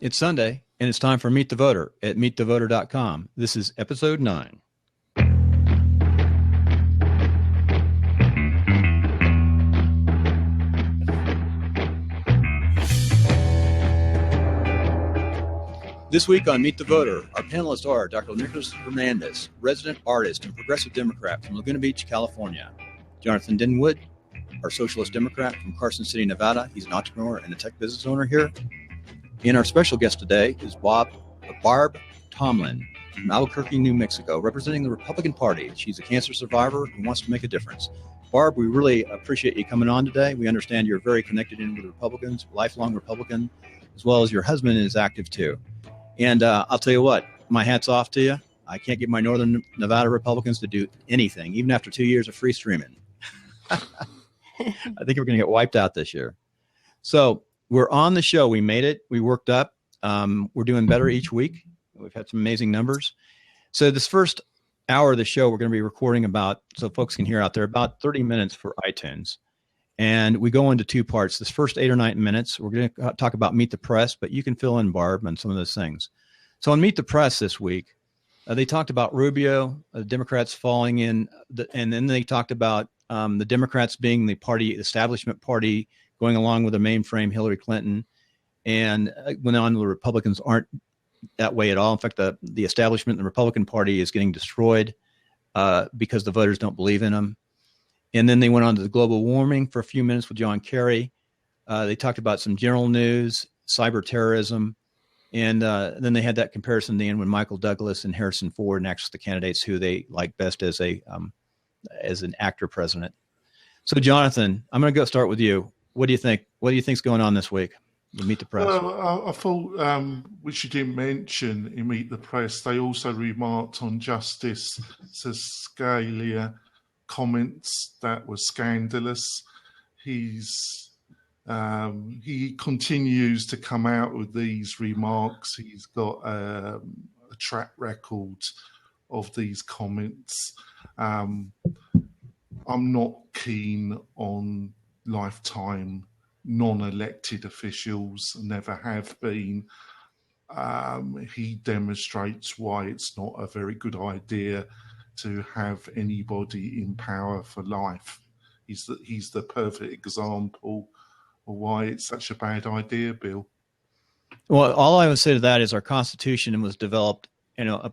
It's Sunday, and it's time for Meet the Voter at meetthevoter.com. This is episode 9. This week on Meet the Voter, our panelists are Dr. Nicholas Hernandez, resident artist and progressive Democrat from Laguna Beach, California. Jonathan Denwood, our Socialist Democrat from Carson City, Nevada. He's an entrepreneur and a tech business owner here. And our special guest today is Barb Tomlin from Albuquerque, New Mexico, representing the Republican Party. She's a cancer survivor who wants to make a difference. Barb, we really appreciate you coming on today. We understand you're very connected in with the Republicans, lifelong Republican, as well as your husband is active too. And I'll tell you what, my hat's off to you. I can't get my Northern Nevada Republicans to do anything, even after 2 years of free streaming. I think we're going to get wiped out this year. So we're on the show. We made it. We worked up. We're doing better each week. We've had some amazing numbers. So this first hour of the show, we're going to be recording about, so folks can hear out there, about 30 minutes for iTunes. And we go into two parts. This first 8 or 9 minutes, we're going to talk about Meet the Press, but you can fill in, Barb, on some of those things. So on Meet the Press this week, they talked about Rubio, the Democrats falling in, and then they talked about the Democrats being the establishment party, going along with the mainframe Hillary Clinton, and went on, the Republicans aren't that way at all. In fact, the establishment, the Republican Party, is getting destroyed because the voters don't believe in them. And then they went on to the global warming for a few minutes with John Kerry. They talked about some general news, cyber terrorism, and then they had that comparison at the end when Michael Douglas and Harrison Ford next the candidates who they like best as an actor president. So, Jonathan, I'm going to go start with you. What do you think? What do you think's going on this week? Meet the Press. Well, I thought, which you didn't mention in Meet the Press, they also remarked on Justice Scalia comments that were scandalous. He continues to come out with these remarks. He's got a track record of these comments. I'm not keen on lifetime non-elected officials, never have been. He demonstrates why it's not a very good idea to have anybody in power for life. He's the perfect example of why it's such a bad idea, Bill. Well, all I would say to that is our Constitution was developed,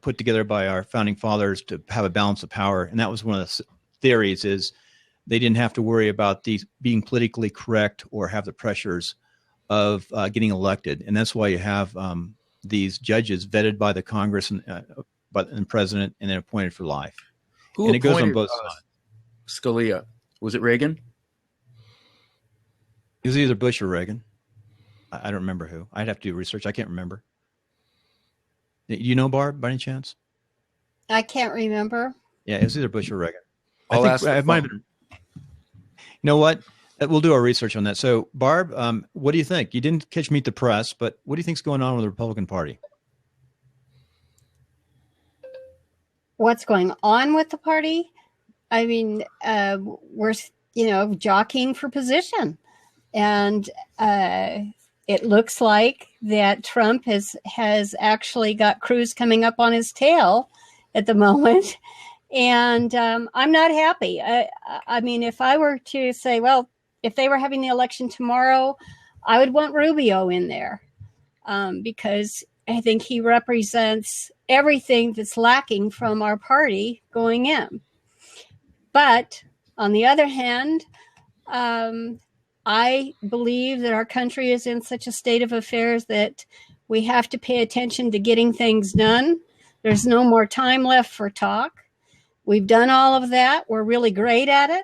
put together by our founding fathers to have a balance of power, and that was one of the theories is they didn't have to worry about these being politically correct or have the pressures of getting elected. And that's why you have these judges vetted by the Congress and president and then appointed for life. Who it goes on both sides. Scalia? Was it Reagan? It was either Bush or Reagan. I don't remember who. I'd have to do research. I can't remember. You know, Barb, by any chance? I can't remember. Yeah, it was either Bush or Reagan. I'll ask it might have been. You know what? We'll do our research on that. So, Barb, what do you think? You didn't catch Meet the Press, but what do you think's going on with the Republican Party? What's going on with the party? I mean, we're, jockeying for position. And it looks like that Trump has actually got Cruz coming up on his tail at the moment. And I'm not happy. I mean, if I were to say, well, if they were having the election tomorrow, I would want Rubio in there because I think he represents everything that's lacking from our party going in. But on the other hand, I believe that our country is in such a state of affairs that we have to pay attention to getting things done. There's no more time left for talk. We've done all of that. We're really great at it.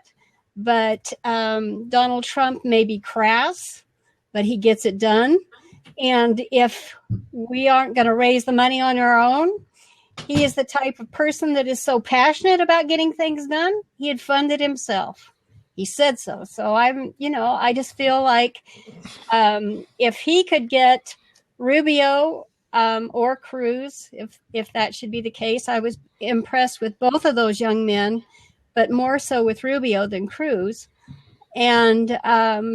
But Donald Trump may be crass, but he gets it done. And if we aren't going to raise the money on our own, he is the type of person that is so passionate about getting things done, he'd fund it himself. He said so. So I just feel like if he could get Rubio or Cruz, if that should be the case. I was impressed with both of those young men, but more so with Rubio than Cruz. And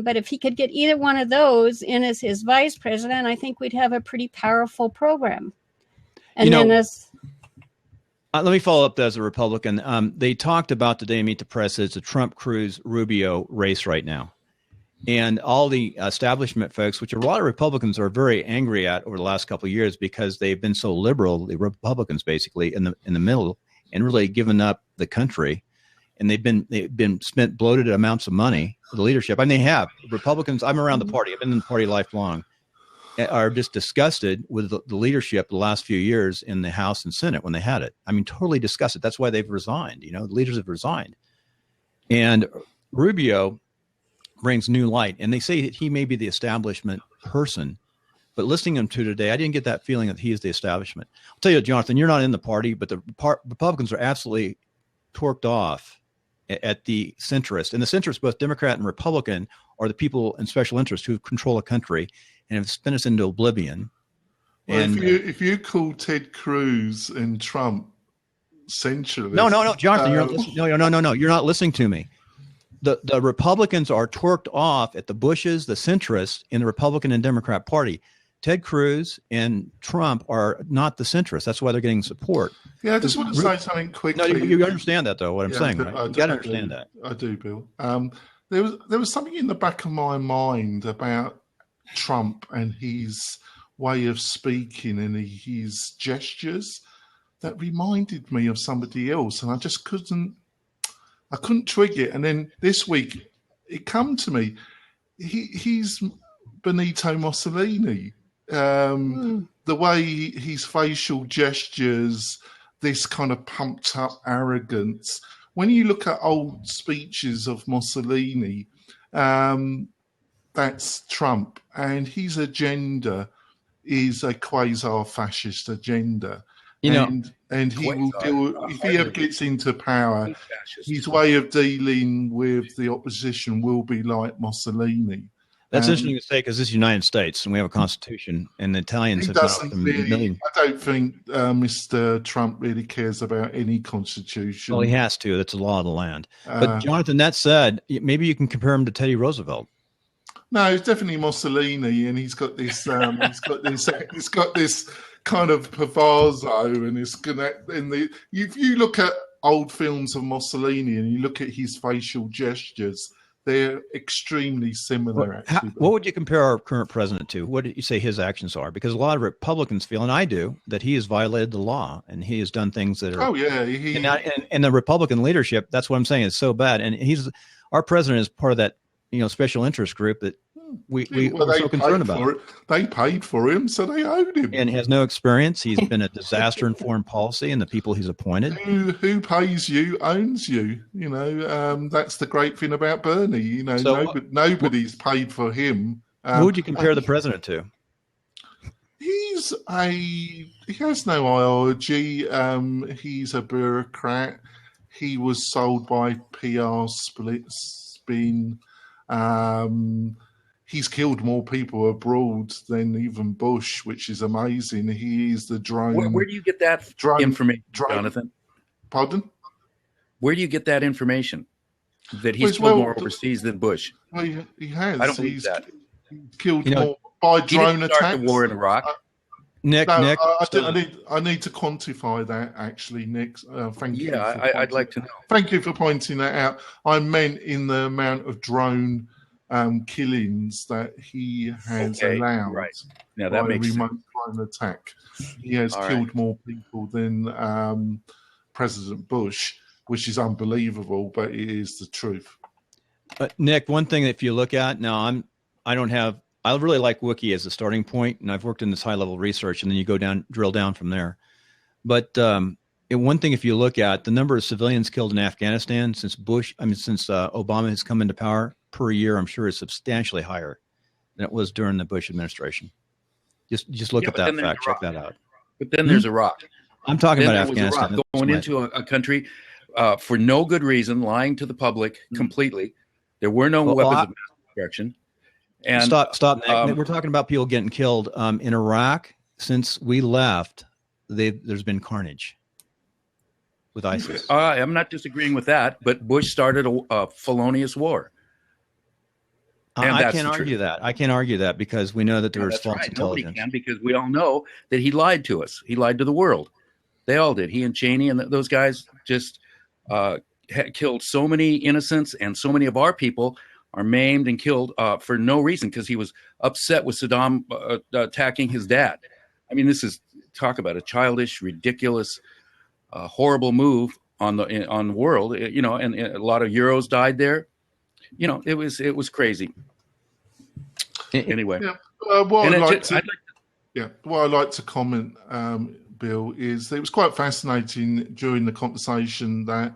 but if he could get either one of those in as his vice president, I think we'd have a pretty powerful program. And then let me follow up as a Republican. They talked about today in Meet the Press, it's a Trump, Cruz, Rubio race right now. And all the establishment folks, which a lot of Republicans are very angry at over the last couple of years because they've been so liberal, the Republicans basically in the middle, and really given up the country. And they've been spent bloated amounts of money for the leadership. And they have. Republicans, I'm around the party. I've been in the party lifelong. Are just disgusted with the leadership the last few years in the House and Senate when they had it. I mean, totally disgusted. That's why they've resigned. You know, the leaders have resigned. And Rubio brings new light. And they say that he may be the establishment person. But listening to him today, I didn't get that feeling that he is the establishment. I'll tell you, Jonathan, you're not in the party, but the Republicans are absolutely torqued off at the centrist. And the centrist, both Democrat and Republican, are the people in special interest who control a country and have spun us into oblivion. Well, and if you call Ted Cruz and Trump centralist, no, Jonathan, you're not listening. No, you're not listening to me. The Republicans are torqued off at the Bushes, the centrists in the Republican and Democrat Party. Ted Cruz and Trump are not the centrists. That's why they're getting support. Yeah, I just want to say something quickly. No, you understand that, though, what I'm saying, right? You got to understand that. I do, Bill. There was something in the back of my mind about Trump and his way of speaking and his gestures that reminded me of somebody else, and I just couldn't twig it. And then this week, it come to me. He's Benito Mussolini. The way his facial gestures, this kind of pumped up arrogance. When you look at old speeches of Mussolini, that's Trump, and his agenda is a quasi-fascist agenda. And he will deal, if he ever gets into power, his way of dealing with the opposition will be like Mussolini. That's interesting to say because this is the United States and we have a constitution, and the Italians have not really, I don't think Mr. Trump really cares about any constitution. Well, he has to. That's the law of the land. But Jonathan, that said, maybe you can compare him to Teddy Roosevelt. No, it's definitely Mussolini, and he's got this. He's got this kind of bravado, and it's gonna. If you look at old films of Mussolini and you look at his facial gestures, they're extremely similar. Actually, what would you compare our current president to? What did you say his actions are? Because a lot of Republicans feel, and I do, that he has violated the law and he has done things that are. Oh yeah, and the Republican leadership. That's what I'm saying is so bad. And our president is part of that special interest group that we're so concerned about. They paid for him, so they owed him. And has no experience. He's been a disaster in foreign policy, and the people he's appointed. Who pays you owns you. You know, that's the great thing about Bernie. You know, nobody's paid for him. Who would you compare the president to? He has no ideology. He's a bureaucrat. He was sold by PR spin. He's killed more people abroad than even Bush, which is amazing. He is the drone. Where do you get that information, Jonathan? Pardon? Where do you get that information? That he's killed more overseas than Bush? Well, he has. I don't believe that. He's killed more by drone attacks. Start the war in Iraq. Nick, I need to quantify that, actually, Nick. Thank you. Yeah, I'd like to know. Thank you for pointing that out. I meant in the amount of drone killings that he has allowed. Right. Now that makes remote drone attack. He has killed more people than President Bush, which is unbelievable, but it is the truth. Nick, one thing that if you look at now, I really like Wiki as a starting point, and I've worked in this high-level research, and then you go down, drill down from there. But one thing, if you look at the number of civilians killed in Afghanistan since Obama has come into power per year, I'm sure is substantially higher than it was during the Bush administration. Just look at that fact. Check that out. But then there's Iraq. I'm talking about Afghanistan. Going into a country for no good reason, lying to the public completely. There were no weapons of mass destruction. And stop. Nick. We're talking about people getting killed in Iraq. Since we left, there's been carnage with ISIS. I'm not disagreeing with that, but Bush started a felonious war. I can't argue that. I can't argue that because we know that there is false intelligence. Nobody can, because we all know that he lied to us. He lied to the world. They all did. He and Cheney and those guys just killed so many innocents, and so many of our people are maimed and killed for no reason, because he was upset with Saddam attacking his dad. I mean, this is, talk about a childish, ridiculous, horrible move on the world. You know, and a lot of Euros died there. You know, it was crazy. Anyway, what I'd like to comment, Bill, is it was quite fascinating during the conversation that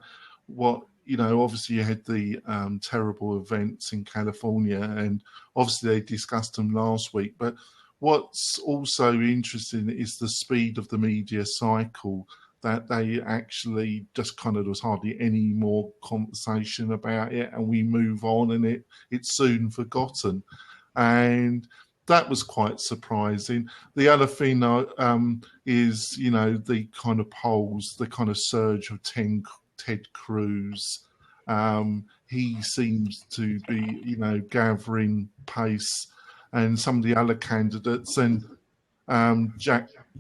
obviously you had the terrible events in California, and obviously they discussed them last week. But what's also interesting is the speed of the media cycle, that they actually just kind of, there was hardly any more conversation about it, and we move on, and it's soon forgotten. And that was quite surprising. The other thing is, the kind of polls, the kind of surge of Ted Cruz. He seems to be, gathering pace, and some of the other candidates, and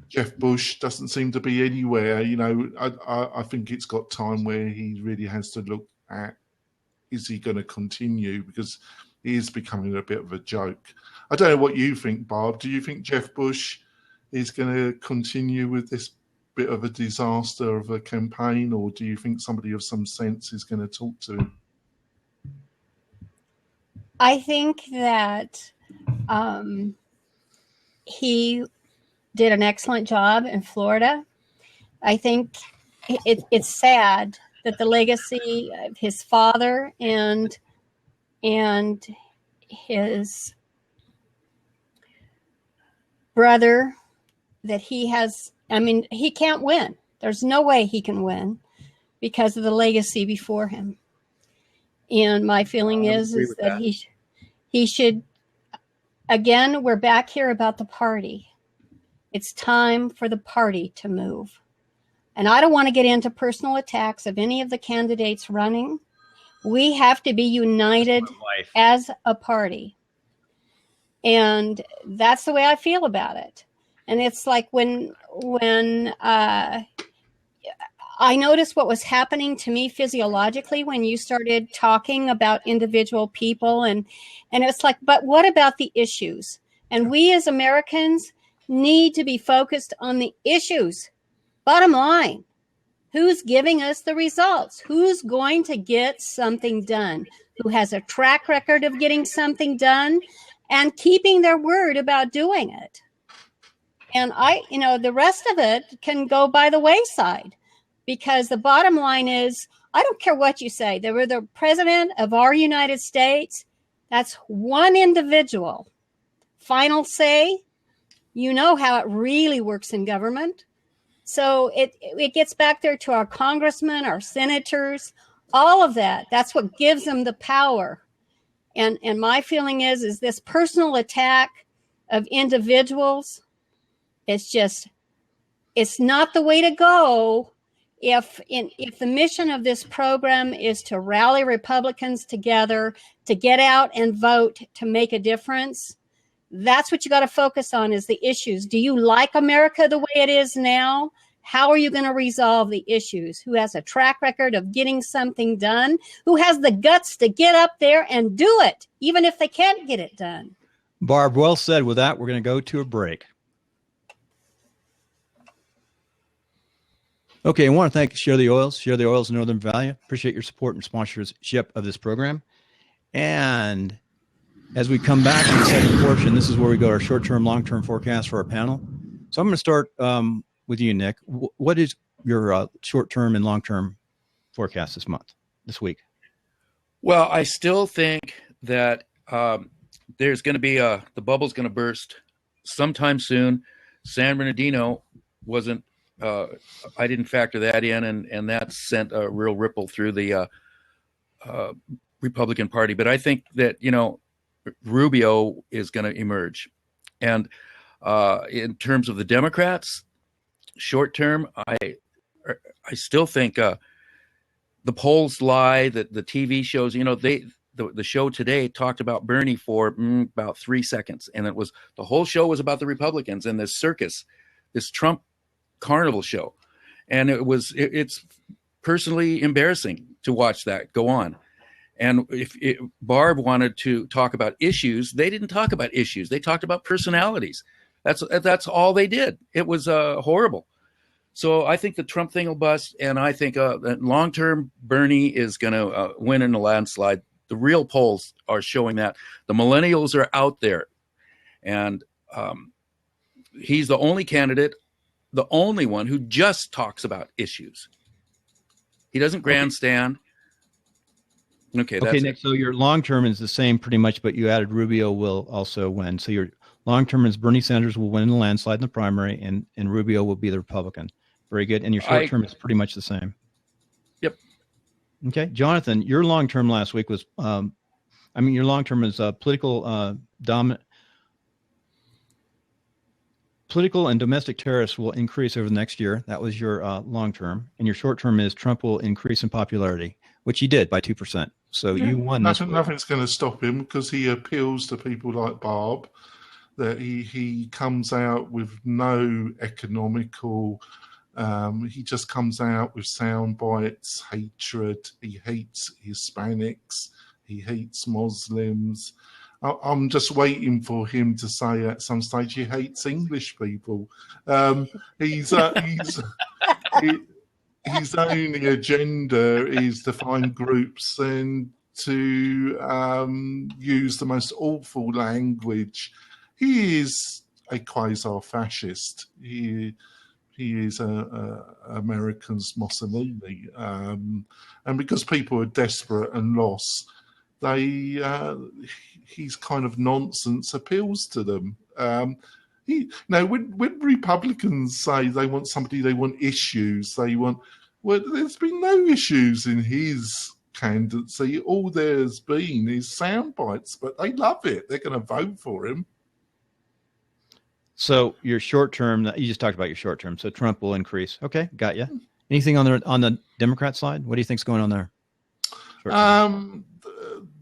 Jeff Bush doesn't seem to be anywhere. I think it's got time where he really has to look at, is he going to continue? Because he is becoming a bit of a joke. I don't know what you think, Barb. Do you think Jeff Bush is going to continue with this bit of a disaster of a campaign, or do you think somebody of some sense is going to talk to him? I think that he did an excellent job in Florida. I think it's sad that the legacy of his father and his brother, that he has, he can't win. There's no way he can win because of the legacy before him. And my feeling is that he should, again, we're back here about the party. It's time for the party to move. And I don't want to get into personal attacks of any of the candidates running. We have to be united as a party. And that's the way I feel about it. And it's like when I noticed what was happening to me physiologically when you started talking about individual people, and it's like, but what about the issues? And we as Americans need to be focused on the issues. Bottom line, who's giving us the results? Who's going to get something done? Who has a track record of getting something done and keeping their word about doing it? And the rest of it can go by the wayside, because the bottom line is, I don't care what you say. They were the president of our United States. That's one individual. Final say, you know how it really works in government. So it gets back there to our congressmen, our senators, all of that. That's what gives them the power. And my feeling is this personal attack of individuals, it's not the way to go. If the mission of this program is to rally Republicans together, to get out and vote, to make a difference, that's what you got to focus on, is the issues. Do you like America the way it is now? How are you going to resolve the issues? Who has a track record of getting something done? Who has the guts to get up there and do it, even if they can't get it done? Barb, well said. With that, we're going to go to a break. Okay, I want to thank Share the Oils, Northern Value. Appreciate your support and sponsorship of this program. And as we come back to the second portion, this is where we go to our short-term, long-term forecast for our panel. So I'm going to start with you, Nick. What is your short-term and long-term forecast this week? Well, I still think that there's going to be the bubble's going to burst sometime soon. San Bernardino wasn't. I didn't factor that in, and that sent a real ripple through the Republican Party. But I think that Rubio is going to emerge, and in terms of the Democrats, short term, I still think the polls lie. That the TV shows, the show today talked about Bernie for about 3 seconds, and the whole show was about the Republicans and this circus, this Trump carnival show, and it's personally embarrassing to watch that go on. And if Barb wanted to talk about issues, they didn't talk about issues. They talked about personalities. That's all they did. It was horrible. So I think the Trump thing will bust, and I think long-term Bernie is going to win in a landslide. The real polls are showing that. The millennials are out there, and he's the only candidate, the only one who just talks about issues. He doesn't grandstand. Okay, Nick. So your long term is the same pretty much, but you added Rubio will also win. So your long term is Bernie Sanders will win in the landslide in the primary, and Rubio will be the Republican. Very good. And your short term is pretty much the same. Yep. Okay, Jonathan, your long term last week was, your long term is political and domestic terrorists will increase over the next year. That was your long term, and your short term is Trump will increase in popularity, which he did by 2%. So you won. Nothing's going to stop him because he appeals to people like Barb. That he comes out with no economical. He just comes out with sound bites, hatred. He hates Hispanics. He hates Muslims. I'm just waiting for him to say at some stage he hates English people. His only agenda is to find groups and to use the most awful language. He is a quasi-fascist. He is America's Mussolini. And because people are desperate and lost, his kind of nonsense appeals to them. When Republicans say they want issues, there's been no issues in his candidacy. All there's been is sound bites, but they love it. They're going to vote for him. So your short term, you just talked about your short term. So Trump will increase. Okay, got you. Anything on the Democrat side? What do you think's going on there?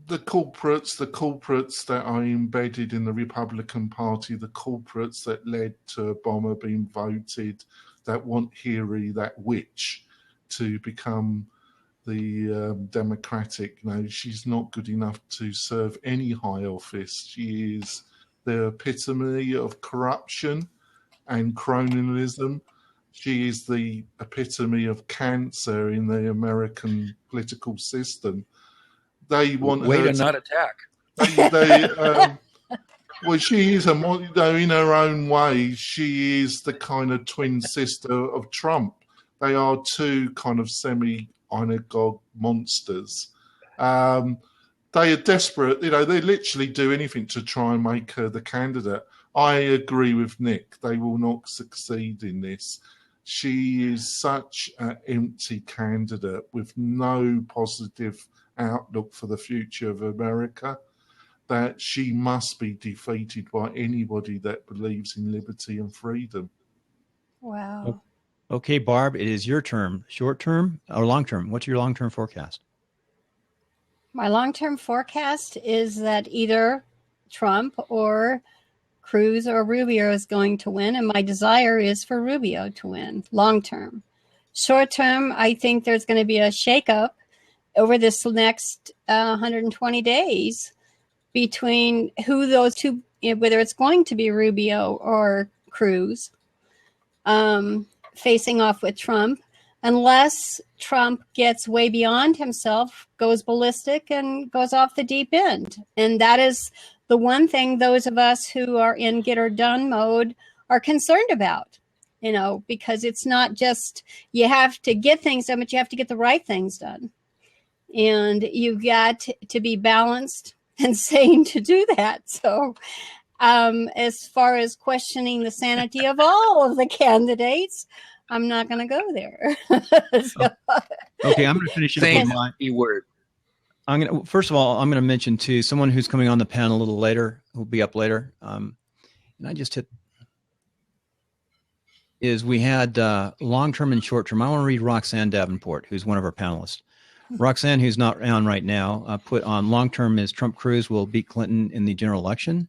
The culprits that are embedded in the Republican Party, the culprits that led to Obama being voted, that want Hillary, that witch, to become the Democratic. No, she's not good enough to serve any high office. She is the epitome of corruption and cronyism. She is the epitome of cancer in the American political system. They want way her to not attack. Well, she is in her own way. She is the kind of twin sister of Trump. They are two kind of semi-synagogue monsters. They are desperate. They literally do anything to try and make her the candidate. I agree with Nick. They will not succeed in this. She is such an empty candidate with no positive outlook for the future of America that she must be defeated by anybody that believes in liberty and freedom. Wow. Okay, Barb, it is your term. Short term or long term? What's your long-term forecast? My long-term forecast is that either Trump or Cruz or Rubio is going to win, and my desire is for Rubio to win long-term. Short-term, I think there's going to be a shakeup over this next 120 days between who those two, whether it's going to be Rubio or Cruz, facing off with Trump, unless Trump gets way beyond himself, goes ballistic, and goes off the deep end. And that is the one thing those of us who are in get her done mode are concerned about, because it's not just you have to get things done, but you have to get the right things done. And you've got to be balanced and sane to do that. So as far as questioning the sanity of all of the candidates, I'm not going to go there. Okay, I'm going to finish it up with my word. First of all, I'm going to mention too someone who's coming on the panel a little later, who'll be up later. And I just we had long-term and short-term. I want to read Roxanne Davenport, who's one of our panelists. Roxanne, who's not on right now, put on long term is Trump Cruz will beat Clinton in the general election,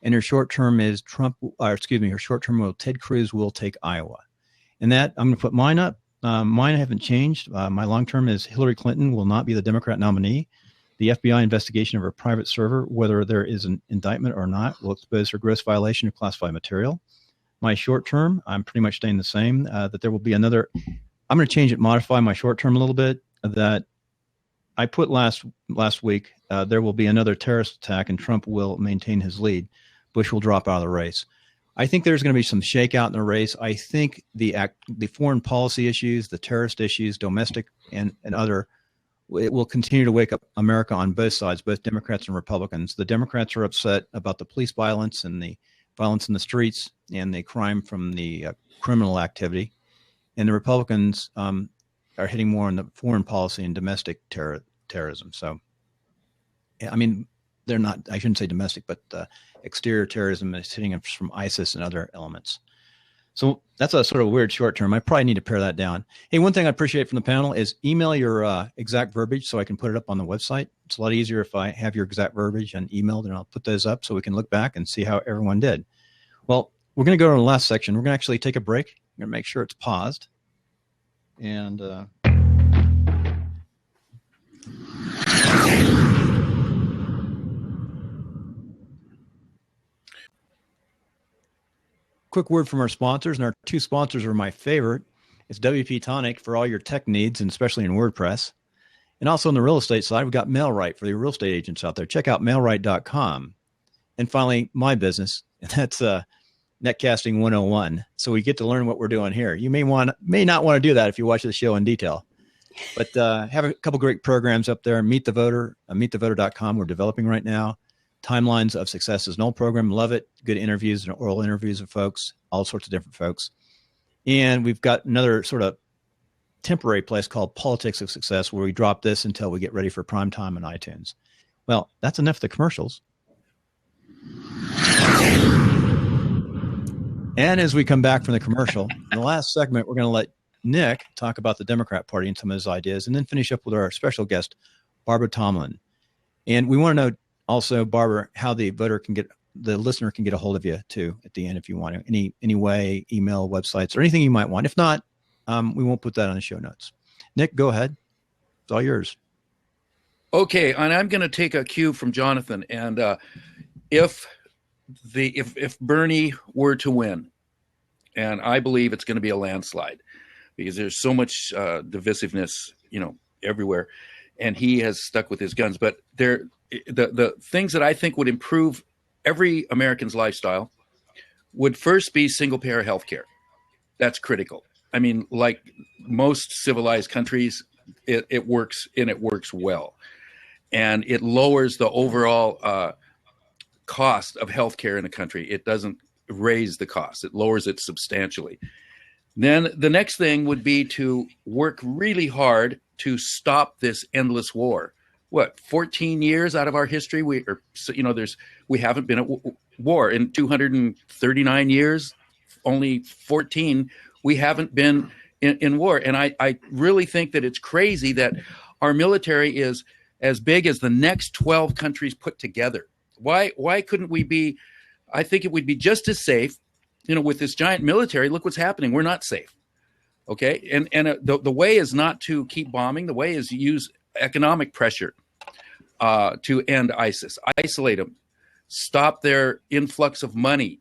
and her short term is her short term will Ted Cruz will take Iowa. And that I'm going to put mine up. Mine haven't changed. My long term is Hillary Clinton will not be the Democrat nominee. The FBI investigation of her private server, whether there is an indictment or not, will expose her gross violation of classified material. My short term, I'm pretty much staying the same. That there will be another. I'm going to change it, modify my short term a little bit. That I put last week. There will be another terrorist attack, and Trump will maintain his lead. Bush will drop out of the race. I think there's going to be some shakeout in the race. I think the foreign policy issues, the terrorist issues, domestic and other, it will continue to wake up America on both sides, both Democrats and Republicans. The Democrats are upset about the police violence and the violence in the streets and the crime from the criminal activity. And the Republicans are hitting more on the foreign policy and domestic terrorism. So, I mean, they're not, I shouldn't say domestic, but exterior terrorism is hitting us from ISIS and other elements. So that's a sort of weird short term. I probably need to pare that down. Hey, one thing I appreciate from the panel is email your exact verbiage so I can put it up on the website. It's a lot easier if I have your exact verbiage and emailed, and I'll put those up so we can look back and see how everyone did. Well, we're going to go to the last section. We're going to actually take a break. I'm going to make sure it's paused. And quick word from our sponsors, and our two sponsors are my favorite. It's WP Tonic for all your tech needs, and especially in WordPress. And also on the real estate side, we've got MailRite for the real estate agents out there. Check out mailrite.com. And finally, my business, and that's Netcasting 101. So we get to learn what we're doing here. You may not want to do that if you watch the show in detail. But have a couple great programs up there. Meet the Voter, meetthevoter.com. We're developing right now. Timelines of Success is an old program. Love it. Good interviews and oral interviews of folks, all sorts of different folks. And we've got another sort of temporary place called Politics of Success where we drop this until we get ready for prime time on iTunes. Well, that's enough of the commercials. And as we come back from the commercial, in the last segment, we're going to let Nick talk about the Democrat Party and some of his ideas, and then finish up with our special guest, Barbara Tomlin. And we want to know also, Barbara, how the listener can get a hold of you too at the end if you want to. Any way, email, websites, or anything you might want. If not, we won't put that on the show notes. Nick, go ahead. It's all yours. Okay, and I'm going to take a cue from Jonathan. And if Bernie were to win, and I believe it's going to be a landslide because there's so much divisiveness, everywhere, and he has stuck with his guns. But the things that I think would improve every American's lifestyle would first be single-payer health care. That's critical. I mean, like most civilized countries, it works, and it works well. And it lowers the overall cost of health care in the country. It doesn't raise the cost. It lowers it substantially. Then the next thing would be to work really hard to stop this endless war. 14 years out of our history, we haven't been at war. In 239 years, only 14, we haven't been in war. And I really think that it's crazy that our military is as big as the next 12 countries put together. Why couldn't we be? I think it would be just as safe, with this giant military. Look what's happening. We're not safe. Okay. And the way is not to keep bombing. The way is to use economic pressure to end ISIS, isolate them, stop their influx of money,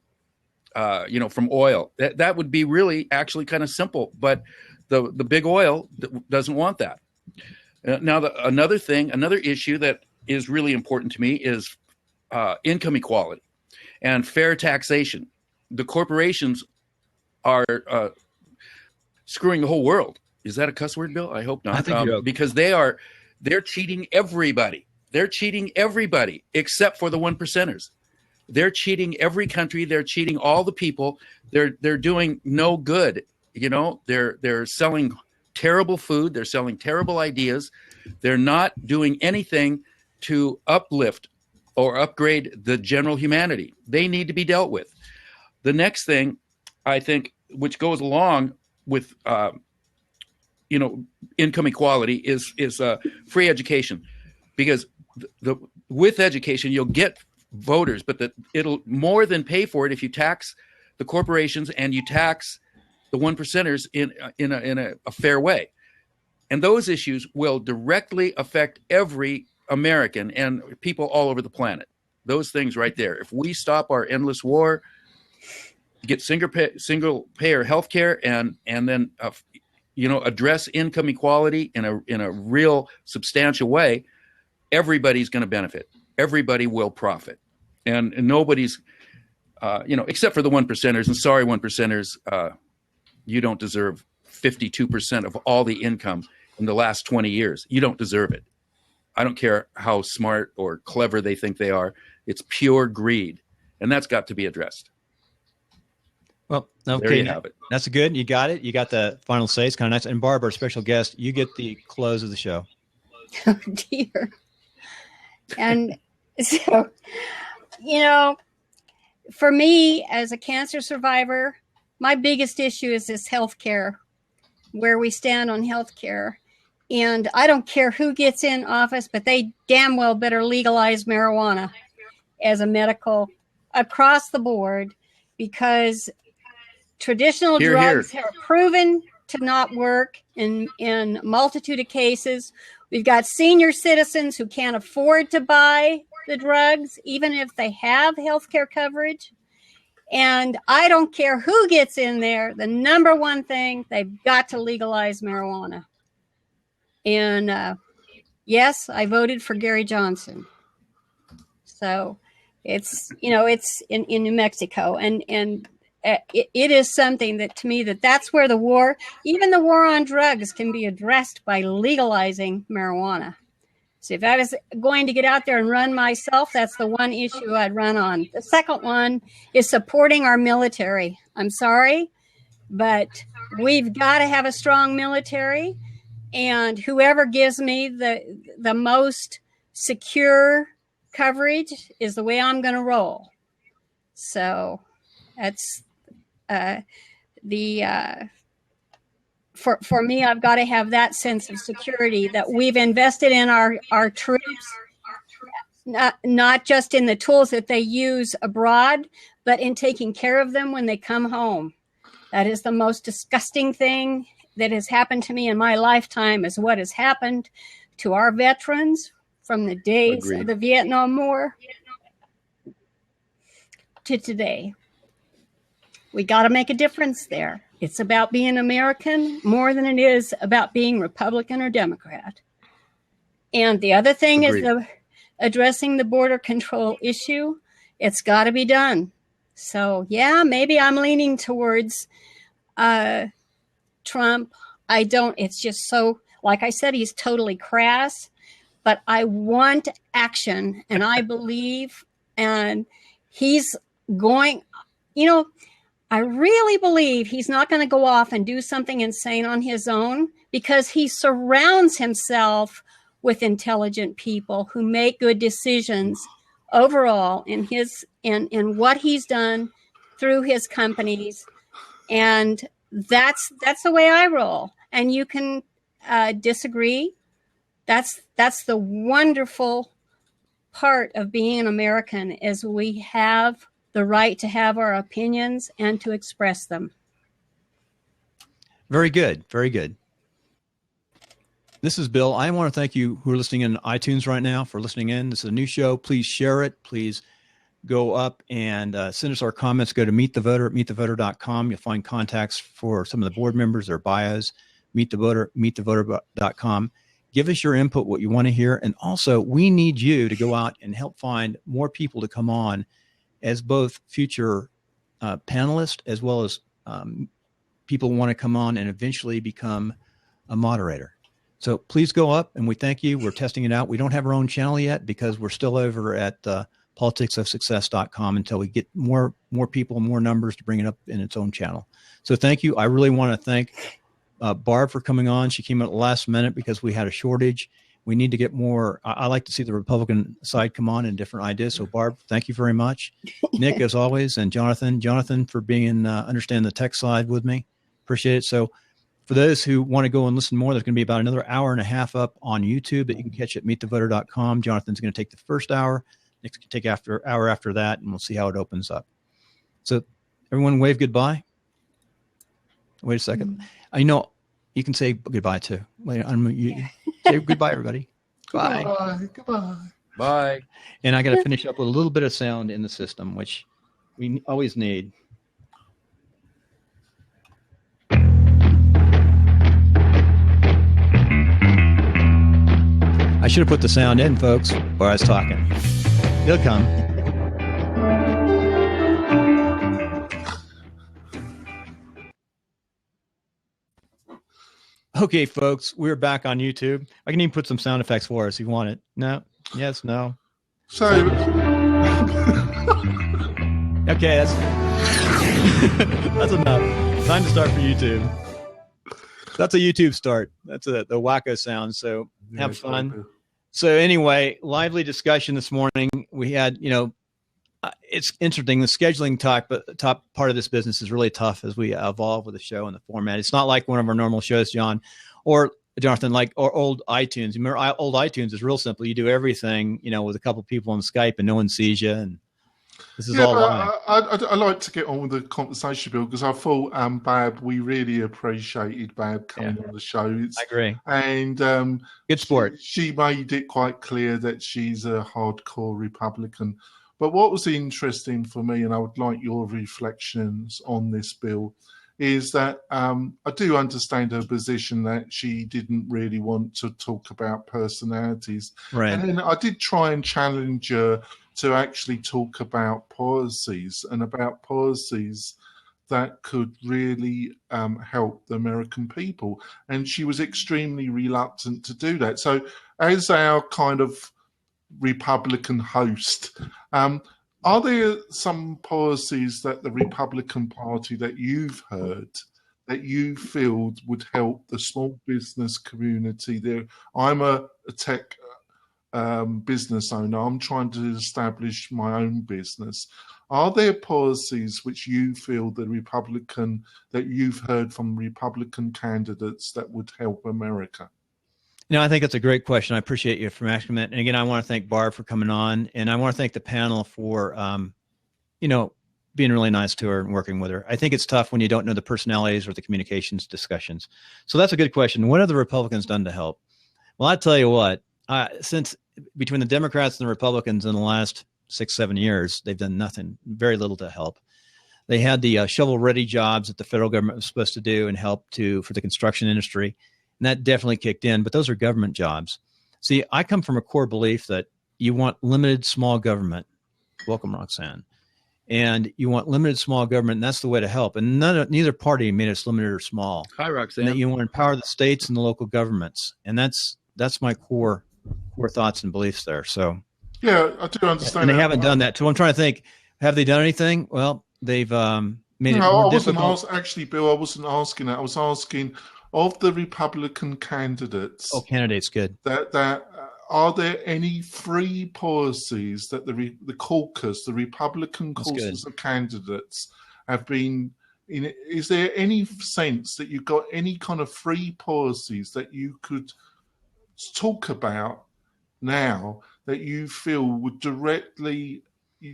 from oil. That would be really actually kind of simple, but the big oil doesn't want that. Now, another issue that is really important to me is income equality and fair taxation. The corporations are screwing the whole world. Is that a cuss word, Bill? I hope not. I think because they're cheating everybody. They're cheating everybody except for the 1%ers. They're cheating every country. They're cheating all the people. They're doing no good. They're selling terrible food. They're selling terrible ideas. They're not doing anything to uplift or upgrade the general humanity. They need to be dealt with. The next thing, I think, which goes along with, income equality is free education, because with education you'll get voters, but it'll more than pay for it if you tax the corporations and you tax the 1%ers in a fair way. And those issues will directly affect every American and people all over the planet. Those things right there. If we stop our endless war, get single payer health care, and then address income equality in a real substantial way, everybody's going to benefit. Everybody will profit, and nobody's except for the 1%ers. And sorry, 1%ers, you don't deserve 52% of all the income in the last 20 years. You don't deserve it. I don't care how smart or clever they think they are. It's pure greed, and that's got to be addressed. Well, okay, there you have it. That's good. You got it. You got the final say. It's kind of nice. And Barb, our special guest, you get the close of the show. Oh, dear. And so, for me as a cancer survivor, my biggest issue is this healthcare, where we stand on healthcare. And I don't care who gets in office, but they damn well better legalize marijuana as a medical across the board, because traditional drugs are proven to not work in a multitude of cases. We've got senior citizens who can't afford to buy the drugs, even if they have health care coverage. And I don't care who gets in there. The number one thing, they've got to legalize marijuana. And yes, I voted for Gary Johnson. So it's in New Mexico. And it is something that, to me, that's where the war on drugs can be addressed by legalizing marijuana. So if I was going to get out there and run myself, that's the one issue I'd run on. The second one is supporting our military. I'm sorry, but we've got to have a strong military, and whoever gives me the most secure coverage is the way I'm going to roll. So that's for me, I've got to have that sense of security that we've invested in our troops, not just in the tools that they use abroad, but in taking care of them when they come home. That is the most disgusting thing that has happened to me in my lifetime, is what has happened to our veterans from the days of the Vietnam War to today. We got to make a difference there. It's about being American more than it is about being Republican or Democrat. And the other thing is addressing the border control issue. It's got to be done. So, yeah, maybe I'm leaning towards Trump. It's just so, like I said, he's totally crass. But I want action, and I believe, and he's going, I really believe he's not going to go off and do something insane on his own, because he surrounds himself with intelligent people who make good decisions overall in what he's done through his companies. And that's the way I roll. And you can disagree. That's the wonderful part of being an American, is we have the right to have our opinions and to express them. Very good. Very good. This is Bill. I want to thank you who are listening in iTunes right now for listening in. This is a new show. Please share it. Please go up and send us our comments. Go to Meet the Voter at meetthevoter.com. You'll find contacts for some of the board members, their bios. Meet the Voter, meetthevoter.com. Give us your input, what you want to hear. And also, we need you to go out and help find more people to come on as both future panelists, as well as people who want to come on and eventually become a moderator. So please go up, and we thank you. We're testing it out. We don't have our own channel yet because we're still over at politicsofsuccess.com until we get more people, more numbers to bring it up in its own channel. So thank you. I really want to thank Barb for coming on. She came at the last minute because we had a shortage. We need to get more. I like to see the Republican side come on and different ideas. So Barb, thank you very much. Nick, as always, and Jonathan for being understanding the tech side with me. Appreciate it. So For those who want to go and listen more, there's going to be about another hour and a half up on YouTube that you can catch at meetthevoter.com. Jonathan's going to take the first hour. Nick's going to take hour after that, and we'll see how it opens up. So everyone wave goodbye. Wait a second. I know you can say goodbye too. Wait, say goodbye, everybody. Bye. Goodbye. Bye. And I got to finish up with a little bit of sound in the system, which we always need. I should have put the sound in, folks, while I was talking. He'll come. Okay, folks, we're back on YouTube. I can even put some sound effects for us if you want it. No? Yes? No? So, Okay, that's that's enough. Time to start for YouTube. That's a YouTube start. That's the wacko sound. So have fun. So anyway, lively discussion this morning. We had, it's interesting. The scheduling top part of this business is really tough as we evolve with the show and the format. It's not like one of our normal shows, John, or Jonathan, or old iTunes. Remember, old iTunes is real simple. You do everything, with a couple of people on Skype and no one sees you. And this is all live. I like to get on with the conversation, Bill, because I thought Bab, we really appreciated Bab coming on the show. I agree. And good sport. She made it quite clear that she's a hardcore Republican. But what was interesting for me, and I would like your reflections on this, Bill, is that I do understand her position that she didn't really want to talk about personalities. Right. And then I did try and challenge her to actually talk about policies and about policies that could really help the American people. And she was extremely reluctant to do that. So as our kind of Republican host, are there some policies that the Republican Party that you've heard that you feel would help the small business community there? I'm a tech business owner. I'm trying to establish my own business. Are there policies which you feel that you've heard from Republican candidates that would help America? I think that's a great question. I appreciate you for asking that. And again, I want to thank Barb for coming on, and I want to thank the panel for, being really nice to her and working with her. I think it's tough when you don't know the personalities or the communications discussions. So that's a good question. What have the Republicans done to help? Well, I tell you what, since between the Democrats and the Republicans in the last 6-7 years, they've done nothing, very little to help. They had the shovel-ready jobs that the federal government was supposed to do and help for the construction industry. And that definitely kicked in, but those are government jobs. See, I come from a core belief that you want limited small government. Welcome, Roxanne. And you want limited small government, and that's the way to help. And neither party made us limited or small. Hi, Roxanne. And that you want to empower the states and the local governments. And that's my core thoughts and beliefs there. So yeah, I do understand. And they haven't done that. So I'm trying to think, have they done anything? Well, they've made it more difficult. Actually, Bill, I wasn't asking that. I was asking, of the Republican candidates, candidates, good. That are there any free policies that the caucus, the Republican caucus of candidates, have been in? Is there any sense that you've got any kind of free policies that you could talk about now that you feel would directly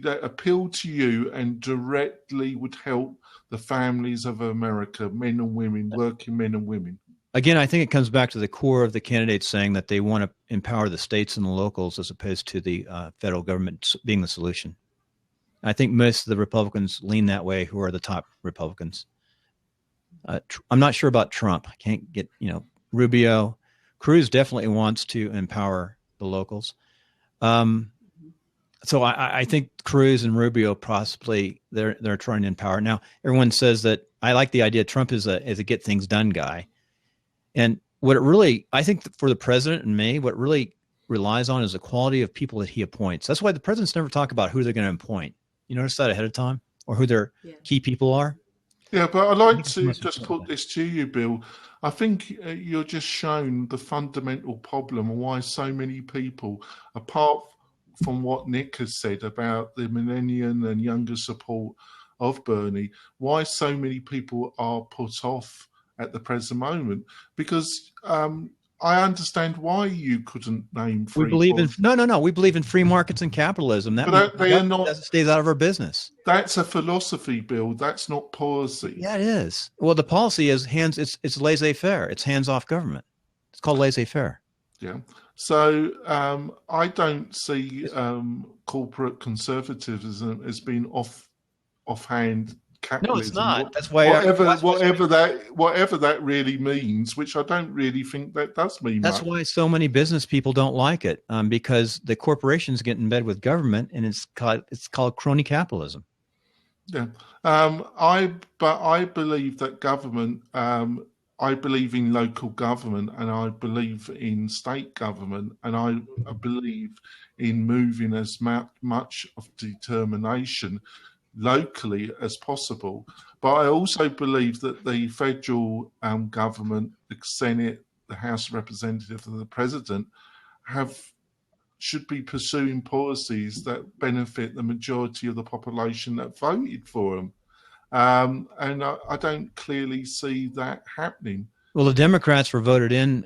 that appeal to you and directly would help the families of America, men and women, working men and women? Again, I think it comes back to the core of the candidates saying that they want to empower the states and the locals as opposed to the federal government being the solution. I think most of the Republicans lean that way, who are the top Republicans. I'm not sure about Trump. I can't get, Rubio. Cruz definitely wants to empower the locals. So I think Cruz and Rubio possibly they're trying to empower. Now, everyone says that I like the idea Trump is a get things done guy. And I think for the president and me, what really relies on is the quality of people that he appoints. That's why the presidents never talk about who they're going to appoint. You notice that ahead of time, or who their key people are? Yeah, but I'd like to just put this to you, Bill. I think you're just shown the fundamental problem and why so many people, apart from what Nick has said about the millennial and younger support of Bernie, why so many people are put off at the present moment, because I understand why you couldn't name free. We believe in no. We believe in free markets and capitalism. That means they are not. Stays out of our business. That's a philosophy, Bill. That's not policy. Yeah, it is. Well, the policy is it's laissez-faire. It's hands-off government. It's called laissez-faire. Yeah. So I don't see corporate conservatism as being offhand capitalism. No, it's not. That's why whatever that really means, which I don't really think that does mean. That's much. why so many business people don't like it, because the corporations get in bed with government, and it's called crony capitalism. Yeah, I believe that government. I believe in local government, and I believe in state government, and I believe in moving as much of determination locally as possible. But I also believe that the federal government, the Senate, the House of Representatives, and the President should be pursuing policies that benefit the majority of the population that voted for them. And I don't clearly see that happening. Well, the Democrats were voted in,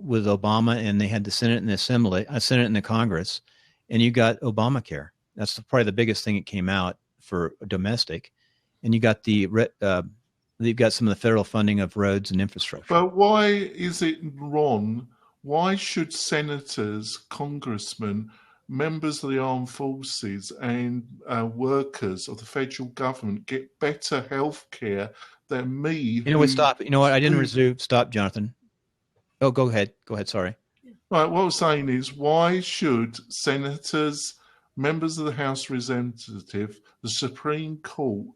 with Obama, and they had the Senate and the Assembly, Senate and the Congress, and you got Obamacare. That's probably the biggest thing that came out for domestic, and you got you've got some of the federal funding of roads and infrastructure. But why is it wrong? Why should senators, congressmen, members of the armed forces and workers of the federal government get better health care than me? Stop. You know what? I didn't resume. Stop, Jonathan. Oh, go ahead. Go ahead. Sorry. Right. What I'm saying is, why should senators, members of the House of Representatives, the Supreme Court,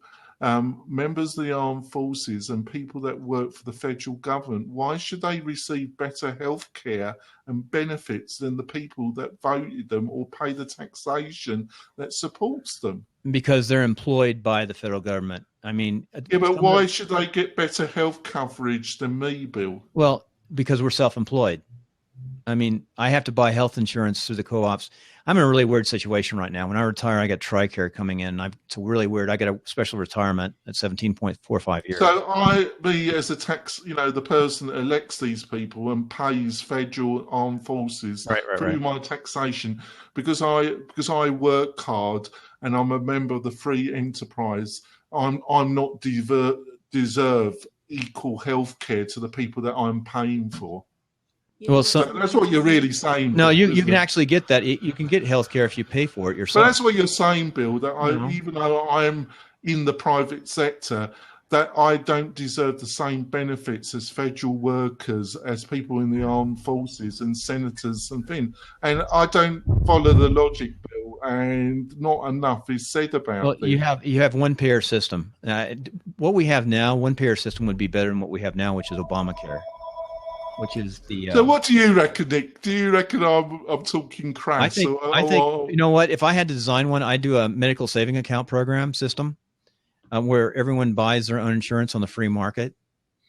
members of the armed forces and people that work for the federal government, why should they receive better health care and benefits than the people that voted them or pay the taxation that supports them? Because they're employed by the federal government. I mean... Yeah, but why should they get better health coverage than me, Bill? Well, because we're self-employed. I mean, I have to buy health insurance through the co-ops. I'm in a really weird situation right now. When I retire, I got TRICARE coming in. It's really weird. I got a special retirement at 17.45 years. So me as a tax, the person that elects these people and pays federal armed forces through my taxation, because I work hard and I'm a member of the free enterprise, I'm not deserve equal health care to the people that I'm paying for. Well, that's what you're really saying. No, you can actually get that. You can get health care if you pay for it yourself. But that's what you're saying, Bill, that even though I'm in the private sector, that I don't deserve the same benefits as federal workers, as people in the armed forces and senators and things. And I don't follow the logic, Bill, and not enough is said about it. You have one payer system. What we have now, one payer system would be better than what we have now, which is Obamacare. Which is the. So, what do you reckon, Nick? Do you reckon I'm talking crass? I think you know what? If I had to design one, I'd do a medical saving account program system, where everyone buys their own insurance on the free market,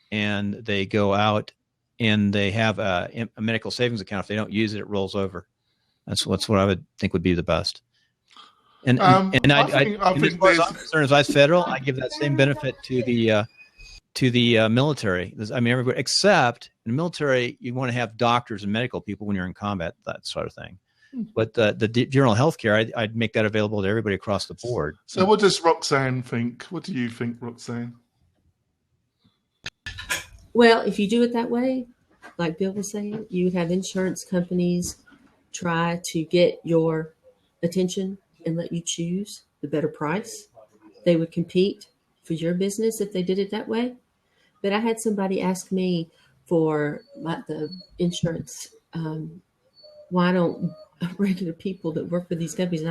and they go out and they have a medical savings account. If they don't use it, it rolls over. That's what I would think would be the best. And I think as far as I'm concerned, as I was federal, I give that same benefit to the military. I mean, everybody, except in the military, you want to have doctors and medical people when you're in combat, that sort of thing. But the general health care, I'd make that available to everybody across the board. So what does Roxanne think? What do you think, Roxanne? Well, if you do it that way, like Bill was saying, you would have insurance companies try to get your attention and let you choose the better price. They would compete for your business if they did it that way. But I had somebody ask me for the insurance. Why don't regular people that work for these companies,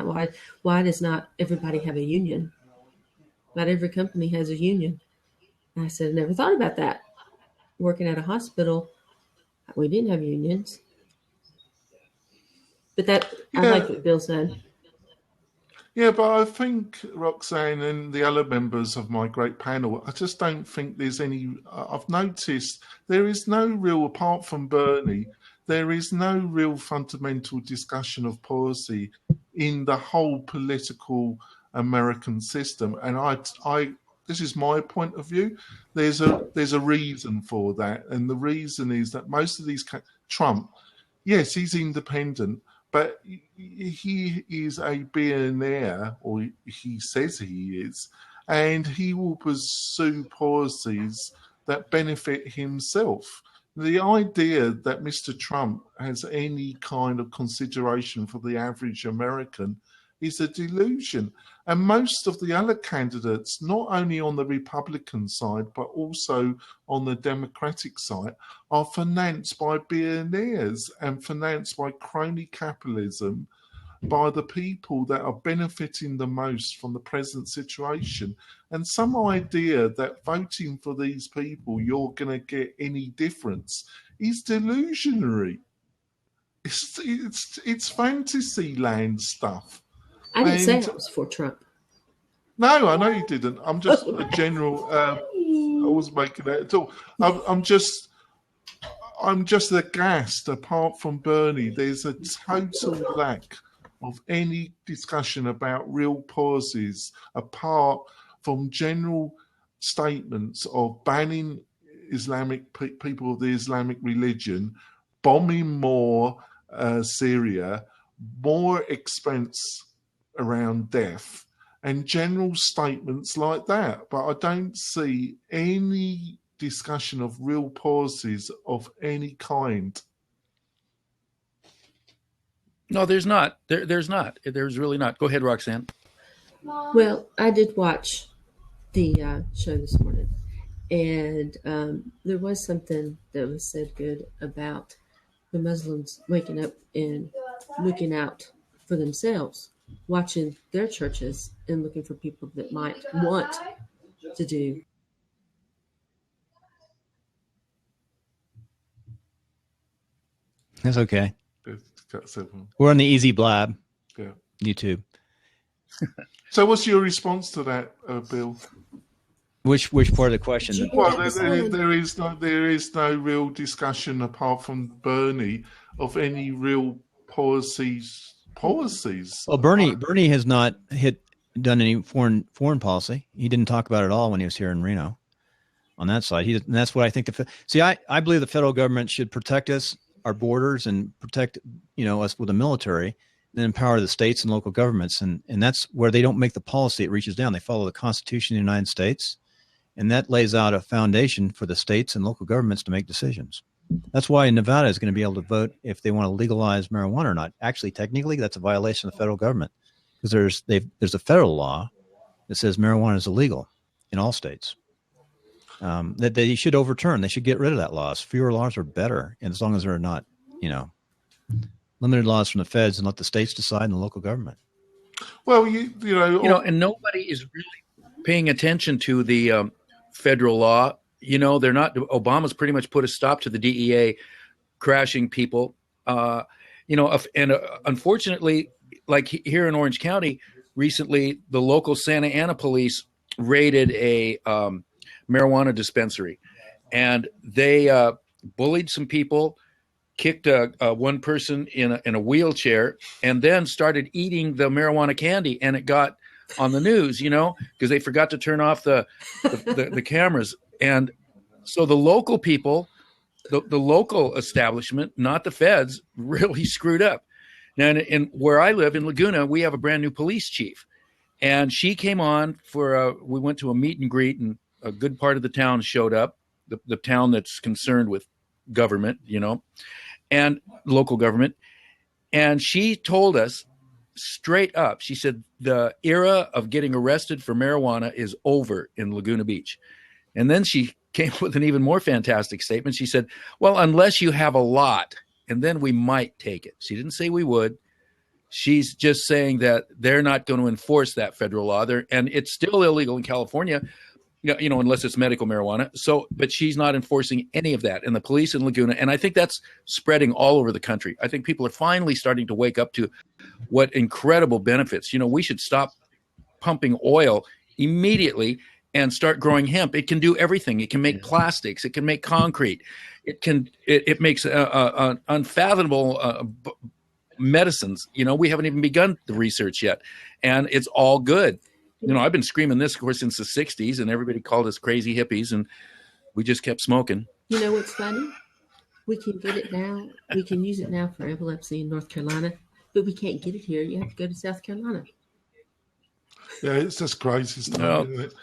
why does not everybody have a union? Not every company has a union. I said, I never thought about that. Working at a hospital, we didn't have unions. But I like what Bill said. Yeah, but I think, Roxanne and the other members of my great panel, I just don't think there's any... I've noticed there is no real, apart from Bernie, there is no real fundamental discussion of policy in the whole political American system. And this is my point of view. There's a reason for that, and the reason is that most of these Trump, yes, he's independent, but he is a billionaire, or he says he is, and he will pursue policies that benefit himself. The idea that Mr. Trump has any kind of consideration for the average American is a delusion. And most of the other candidates, not only on the Republican side, but also on the Democratic side, are financed by billionaires and financed by crony capitalism, by the people that are benefiting the most from the present situation. And some idea that voting for these people, you're going to get any difference, is delusionary. It's fantasy land stuff. I didn't say I was for Trump. No, I know you didn't. I'm just a general. I wasn't making that at all. I'm just aghast. Apart from Bernie, there's a total lack of any discussion about real policies, apart from general statements of banning Islamic people of the Islamic religion, bombing more Syria, more expense around death, and general statements like that. But I don't see any discussion of real policies of any kind. No, there's not. There's not. There's really not. Go ahead, Roxanne. Well, I did watch the show this morning, and there was something that was said good about the Muslims waking up and looking out for themselves, watching their churches and looking for people that might want to do. That's okay. We're on the Easy Blab. Yeah. YouTube. So what's your response to that, Bill? Which part of the question? Well, there is no real discussion apart from Bernie of any real policies. Well, Bernie has not done any foreign policy. He didn't talk about it at all when he was here in Reno. On that side, and that's what I think. I believe the federal government should protect us, our borders, and protect us with the military, and then empower the states and local governments. And that's where they don't make the policy; it reaches down. They follow the Constitution of the United States, and that lays out a foundation for the states and local governments to make decisions. That's why Nevada is going to be able to vote if they want to legalize marijuana or not. Actually, technically, that's a violation of the federal government, because there's a federal law that says marijuana is illegal in all states. That they should overturn. They should get rid of that law. Fewer laws are better, and as long as they're not, limited laws from the feds, and let the states decide and the local government. Well, and nobody is really paying attention to the federal law. They're not. Obama's pretty much put a stop to the DEA crashing people. Unfortunately, like here in Orange County, recently the local Santa Ana police raided a marijuana dispensary, and they bullied some people, kicked one person in a wheelchair, and then started eating the marijuana candy, and it got on the news, because they forgot to turn off the cameras. And so the local people, the local establishment, not the feds, really screwed up. Now, in where I live in Laguna, we have a brand new police chief, and she came on we went to a meet and greet, and a good part of the town showed up, the town that's concerned with government, and local government. And she told us straight up, she said, the era of getting arrested for marijuana is over in Laguna Beach. And then she came with an even more fantastic statement. She said, well, unless you have a lot, and then we might take it. She didn't say we would. She's just saying that they're not going to enforce that federal law there, and it's still illegal in California, unless it's medical marijuana. So, but she's not enforcing any of that. And the police in Laguna, and I think that's spreading all over the country. I think people are finally starting to wake up to what incredible benefits. We should stop pumping oil immediately and start growing hemp. It can do everything. It can make plastics. It can make concrete. It makes unfathomable medicines. We haven't even begun the research yet, and it's all good. I've been screaming this, of course, since the 60s, and everybody called us crazy hippies, and we just kept smoking. You know what's funny? We can get it now. We can use it now for epilepsy in North Carolina, but we can't get it here. You have to go to South Carolina. Yeah, it's just crazy stuff, No. isn't it?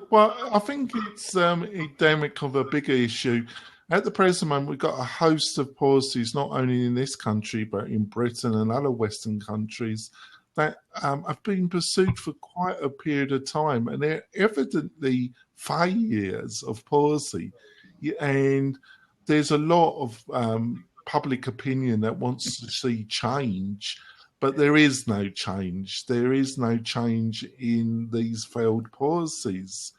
Well, I think it's endemic of a bigger issue. At the present moment, we've got a host of policies, not only in this country, but in Britain and other Western countries, that have been pursued for quite a period of time. And they're evidently failures of policy. And there's a lot of public opinion that wants to see change, but there is no change. There is no change in these failed policies.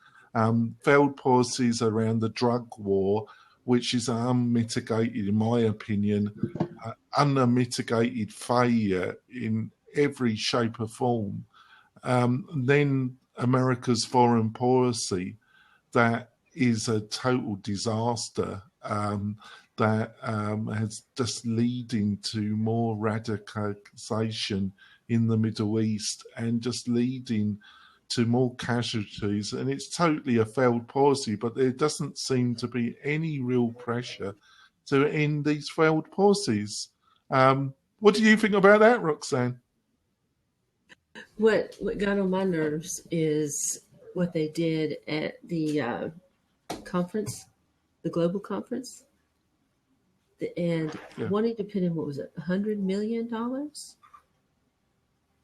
Failed policies around the drug war, which is an unmitigated, in my opinion, unmitigated failure in every shape or form. Then America's foreign policy, that is a total disaster, that has just leading to more radicalization in the Middle East and just leading to more casualties. And it's totally a failed policy, but there doesn't seem to be any real pressure to end these failed policies. What do you think about that, Roxanne? What got on my nerves is what they did at the conference, the global conference, and wanting to put in, what was it, $100 million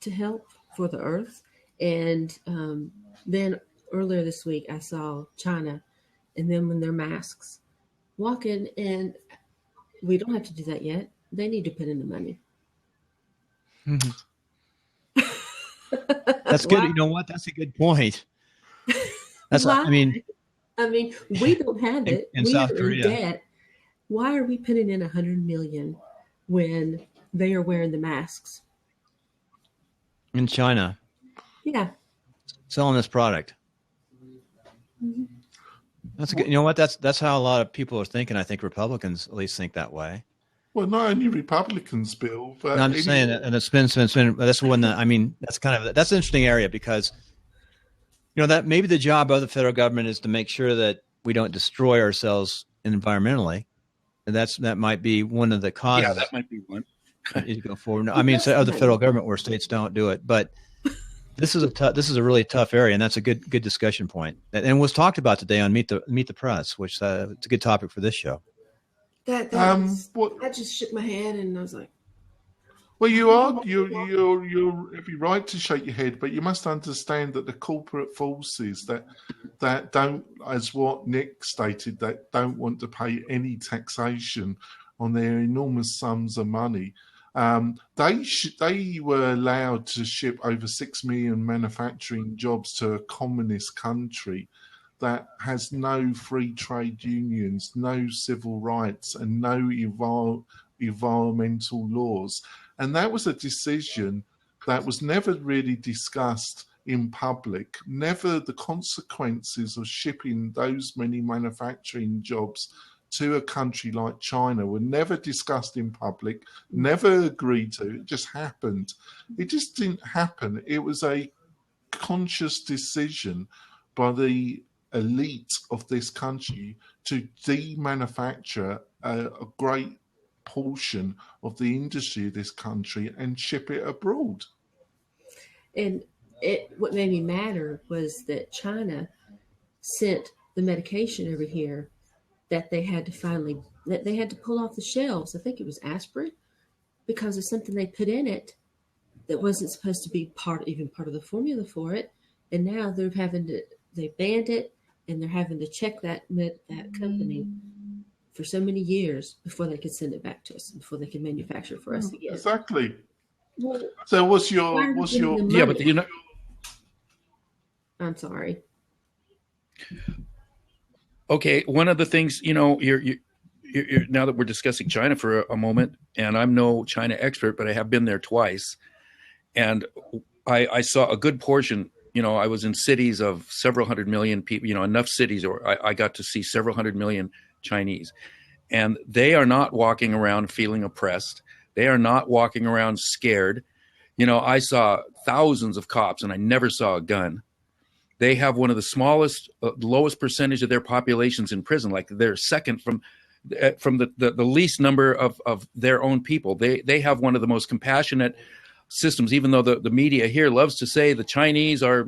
to help for the earth. And then earlier this week, I saw China and them in their masks walking, and we don't have to do that yet. They need to put in the money. That's good. You know what? That's a good point. That's, Why? I mean, we don't have it. In we South are Korea. in debt. Why are we putting in $100 million when they are wearing the masks? in China, Yeah. selling this product. Mm-hmm. That's a good. You know what? That's how a lot of people are thinking. I think Republicans at least think that way. Well, not only Republicans, Bill, but No, I'm just saying that, and it's been. That's one that, I mean, that's an interesting area because, that maybe the job of the federal government is to make sure that we don't destroy ourselves environmentally, and that might be one of the causes. Yeah, that might be one. You go forward. I mean, so the federal government where states don't do it, but this is a really tough area, and that's a good discussion point, and was talked about today on Meet the Press, which it's a good topic for this show. I just shook my head and I was like, well, you're every right to shake your head, but you must understand that the corporate forces that don't, as what Nick stated, that don't want to pay any taxation on their enormous sums of money. They were allowed to ship over 6 million manufacturing jobs to a communist country that has no free trade unions, no civil rights, and no environmental laws. And that was a decision that was never really discussed in public. Never the consequences of shipping those many manufacturing jobs to a country like China were never discussed in public, never agreed to. It just happened. It just didn't happen. It was a conscious decision by the elite of this country to demanufacture a great portion of the industry of this country and ship it abroad. and what made me madder was that China sent the medication over here that they had to pull off the shelves. I think it was aspirin, because of something they put in it that wasn't supposed to be part of the formula for it. And now they banned it, and they're having to check that company for so many years before they could send it back to us, before they can manufacture it for us again. Exactly. Well, So what's your Yeah, but I'm sorry. Okay, one of the things, you're now that we're discussing China for a moment, and I'm no China expert, but I have been there twice, and I saw a good portion. I was in cities of several hundred million people. Enough cities, or I got to see several hundred million Chinese, and they are not walking around feeling oppressed. They are not walking around scared. I saw thousands of cops and I never saw a gun. They have one of the smallest, lowest percentage of their populations in prison. Like they're second from the least number of their own people. They have one of the most compassionate systems, even though the media here loves to say the Chinese are,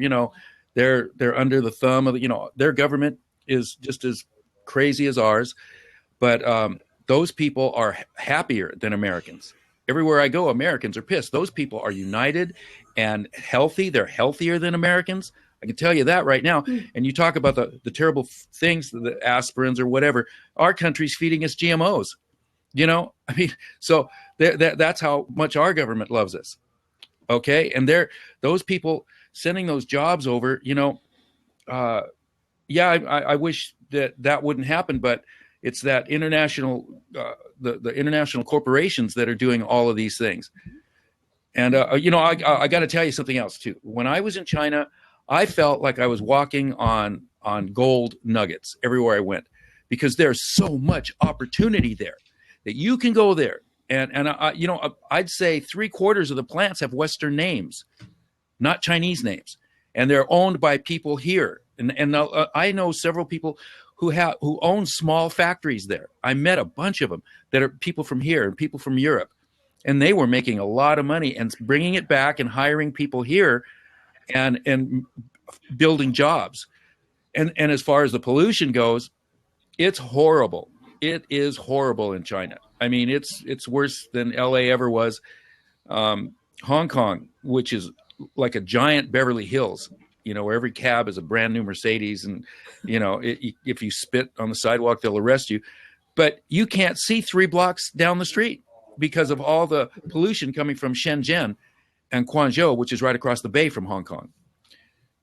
they're under the thumb of, their government is just as crazy as ours. But those people are happier than Americans. Everywhere I go, Americans are pissed. Those people are united and healthy. They're healthier than Americans. I can tell you that right now. And you talk about the terrible things, the aspirins or whatever. Our country's feeding us GMOs. So that's how much our government loves us. Okay. And those people sending those jobs over, I wish that wouldn't happen, but it's that international, the international corporations that are doing all of these things. And, I got to tell you something else too. When I was in China, I felt like I was walking on gold nuggets everywhere I went, because there's so much opportunity there that you can go there. And I'd say 3/4 of the plants have Western names, not Chinese names, and they're owned by people here. And I know several people who own small factories there. I met a bunch of them that are people from here and people from Europe, and they were making a lot of money and bringing it back and hiring people here and building jobs. And as far as the pollution goes, it's horrible. It is horrible in China. I mean, it's worse than LA ever was. Hong Kong, which is like a giant Beverly Hills, where every cab is a brand new Mercedes, and if you spit on the sidewalk, they'll arrest you. But you can't see 3 blocks down the street because of all the pollution coming from Shenzhen and Guangzhou, which is right across the bay from Hong Kong.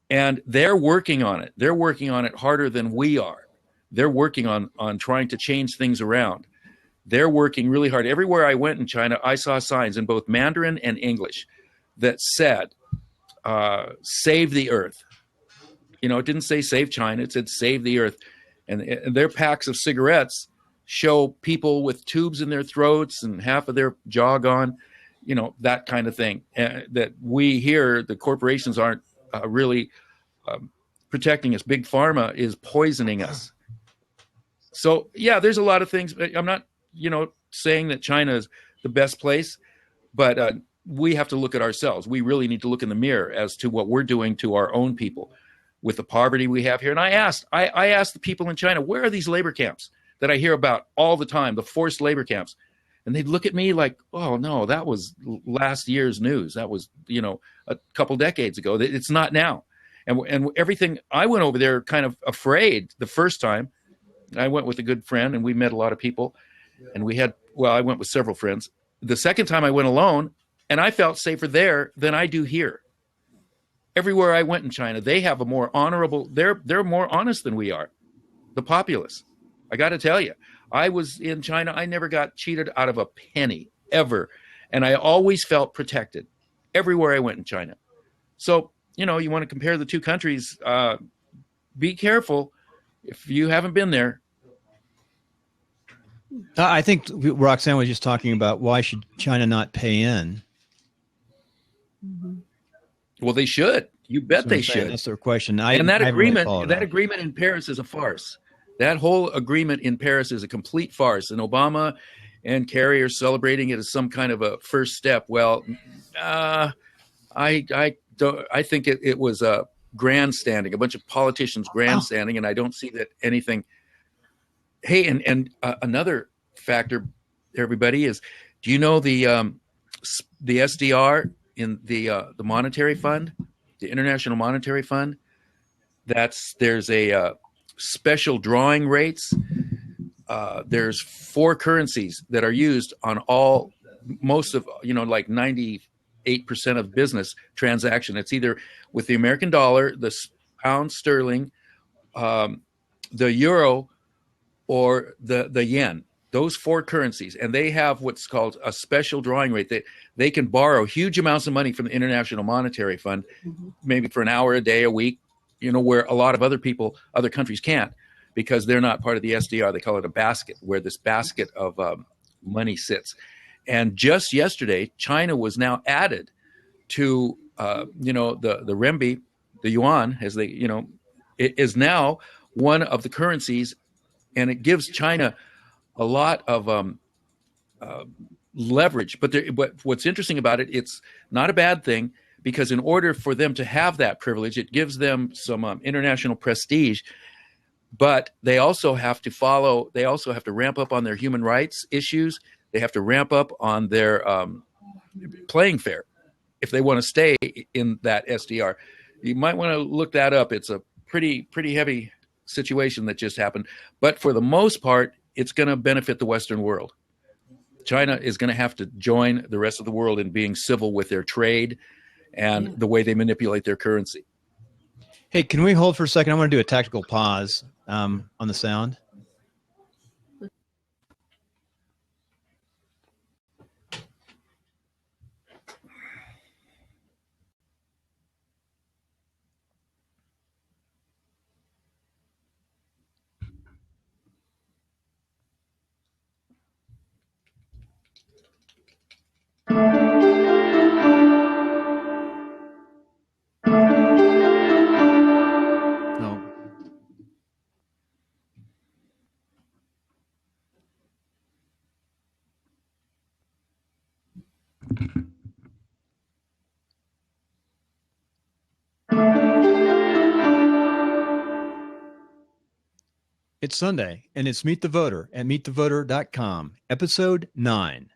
And they're working on it. They're working on it harder than we are. They're working on trying to change things around. They're working really hard. Everywhere I went in China, I saw signs in both Mandarin and English that said, save the earth. It didn't say save China. It said save the earth. And their packs of cigarettes show people with tubes in their throats and half of their jaw gone, that kind of thing. That we here, the corporations aren't really protecting us. Big Pharma is poisoning us. So, yeah, there's a lot of things. I'm not, saying that China is the best place, but we have to look at ourselves. We really need to look in the mirror as to what we're doing to our own people with the poverty we have here. And I asked the people in China, where are these labor camps that I hear about all the time, the forced labor camps? And they'd look at me like, oh, no, that was last year's news. That was, a couple decades ago. It's not now. And everything, I went over there kind of afraid the first time. I went with a good friend and we met a lot of people. And I went with several friends. The second time I went alone, and I felt safer there than I do here. Everywhere I went in China, they have a more honorable, they're more honest than we are, the populace. I got to tell you, I was in China. I never got cheated out of a penny, ever. And I always felt protected everywhere I went in China. So, you want to compare the two countries, be careful if you haven't been there. I think Roxanne was just talking about why should China not pay in? Mm-hmm. Well, they should. You bet they should. That's their question. That agreement in Paris is a farce. That whole agreement in Paris is a complete farce. And Obama and Kerry are celebrating it as some kind of a first step. Well, I think it was a grandstanding, a bunch of politicians grandstanding, and I don't see that anything. Hey, and another factor, everybody, is, do you know the SDR in the monetary fund, the International Monetary Fund? There's a special drawing rates. There's 4 currencies that are used on most of, like 98% of business transaction. It's either with the American dollar, the pound sterling, the euro, or the yen. Those 4 currencies, and they have what's called a special drawing rate. They can borrow huge amounts of money from the International Monetary Fund, maybe for an hour a day, a week, where a lot of other countries can't, because they're not part of the SDR. They call it a basket, where this basket of money sits. And just yesterday, China was now added to the renminbi, the yuan, as they it is now one of the currencies, and it gives China a lot of leverage. But what's interesting about it, it's not a bad thing, because in order for them to have that privilege, it gives them some international prestige. But they also have to ramp up on their human rights issues. They have to ramp up on their playing fair if they want to stay in that SDR. You might want to look that up. It's a pretty heavy situation that just happened. But for the most part, it's going to benefit the Western world. China is going to have to join the rest of the world in being civil with their trade and the way they manipulate their currency. Hey, can we hold for a second? I want to do a tactical pause on the sound. It's Sunday, and it's Meet the Voter at meetthevoter.com, episode 9.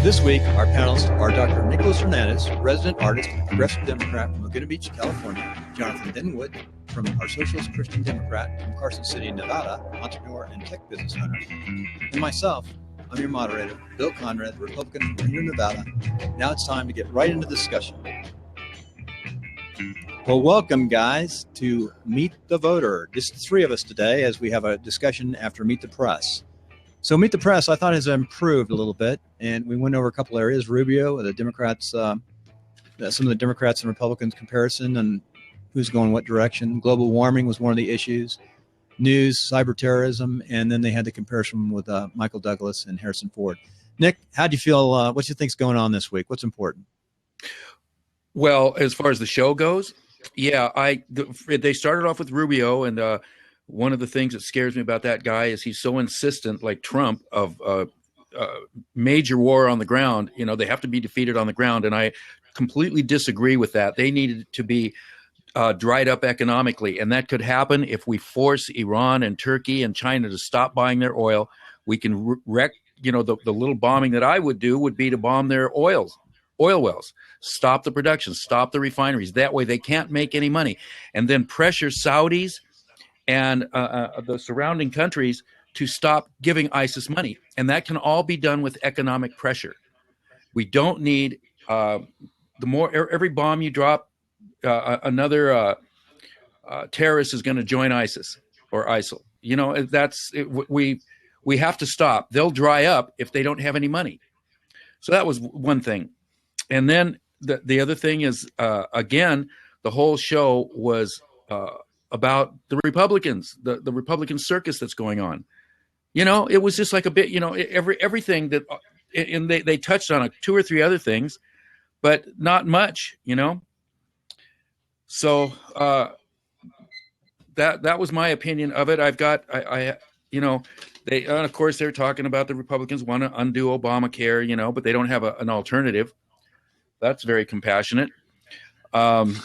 This week, our panelists are Dr. Nicholas Hernandez, resident artist and progressive Democrat from Laguna Beach, California, Jonathan Denwood from our Socialist Christian Democrat from Carson City, Nevada, entrepreneur and tech business owner, and myself, I'm your moderator, Bill Conrad, Republican from Reno, Nevada. Now it's time to get right into the discussion. Well, welcome, guys, to Meet the Voter. Just the three of us today as we have a discussion after Meet the Press. So Meet the Press, I thought, has improved a little bit, and we went over a couple areas. Rubio, the Democrats, some of the Democrats and Republicans comparison and who's going what direction. Global warming was one of the issues. News, cyber terrorism, and then they had the comparison with Michael Douglas and Harrison Ford. Nick, how do you feel? What do you think's going on this week? What's important? Well, as far as the show goes, they started off with Rubio, and one of the things that scares me about that guy is he's so insistent, like Trump, of major war on the ground. They have to be defeated on the ground, and I completely disagree with that. They needed to be dried up economically, and that could happen if we force Iran and Turkey and China to stop buying their oil. We can wreck, the little bombing that I would do would be to bomb their oil wells, stop the production, stop the refineries. That way they can't make any money, and then pressure Saudis and the surrounding countries to stop giving ISIS money. And that can all be done with economic pressure. We don't need every bomb you drop, another terrorist is going to join ISIS or ISIL. We have to stop. They'll dry up if they don't have any money. So that was one thing. And then the other thing is, again, the whole show was about the Republicans, the Republican circus that's going on. It was just like a bit, everything that, and they touched on 2 or 3 other things, but not much, So that was my opinion of it. They of course they're talking about the Republicans want to undo Obamacare, but they don't have an alternative. That's very compassionate. And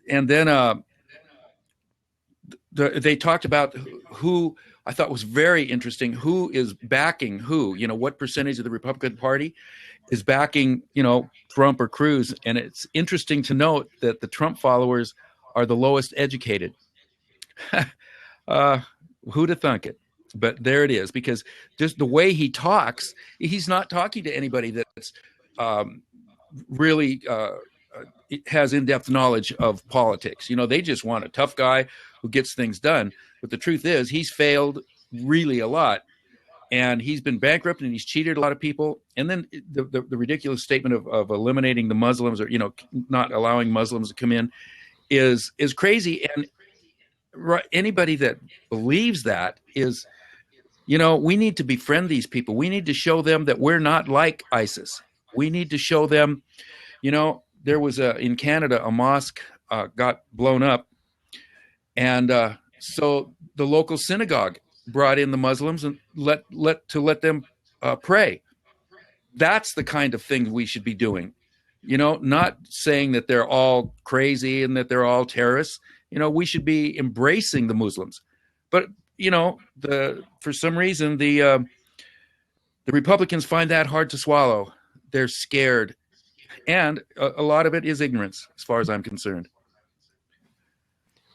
then they talked about who I thought was very interesting. Who is backing who? What percentage of the Republican Party is backing, Trump or Cruz? And it's interesting to note that the Trump followers are the lowest educated. Who'd have thunk it? But there it is, because just the way he talks, he's not talking to anybody that's really has in-depth knowledge of politics. They just want a tough guy who gets things done. But the truth is, he's failed really a lot. And he's been bankrupt, and he's cheated a lot of people. And then the ridiculous statement of eliminating the Muslims, or not allowing Muslims to come in, is crazy. And anybody that believes that is, we need to befriend these people. We need to show them that we're not like ISIS. We need to show them, there was in Canada, a mosque got blown up. And so the local synagogue brought in the Muslims and let them pray. That's the kind of thing we should be doing. Not saying that they're all crazy and that they're all terrorists. We should be embracing the Muslims. But, for some reason, the Republicans find that hard to swallow. They're scared. And a lot of it is ignorance, as far as I'm concerned.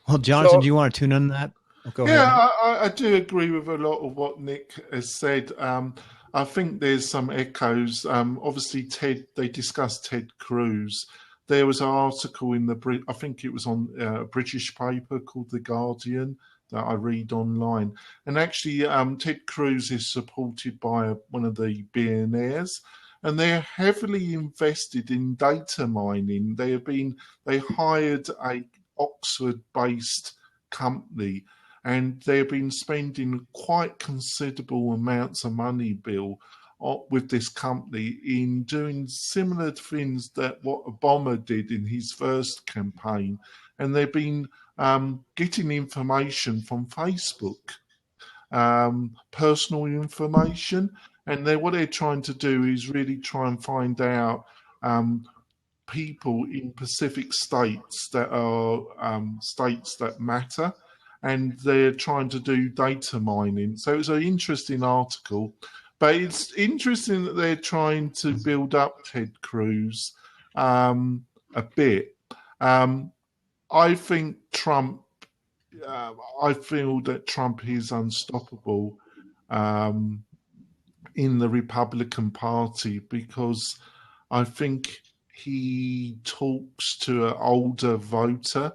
Well, Jonathan, do you want to tune in that? Go ahead. I do agree with a lot of what Nick has said. I think there's some echoes. Obviously, they discussed Ted Cruz. There was an article in I think it was on a British paper called The Guardian that I read online. And actually, Ted Cruz is supported by one of the billionaires, and they're heavily invested in data mining. They hired a Oxford-based company, and they've been spending quite considerable amounts of money, Bill, with this company in doing similar things that what Obama did in his first campaign. And they've been getting information from Facebook, personal information. And what they're trying to do is really try and find out people in Pacific states that are states that matter. And they're trying to do data mining. So it's an interesting article. But it's interesting that they're trying to build up Ted Cruz a bit. I think Trump, I feel that Trump is unstoppable in the Republican Party, because I think he talks to an older voter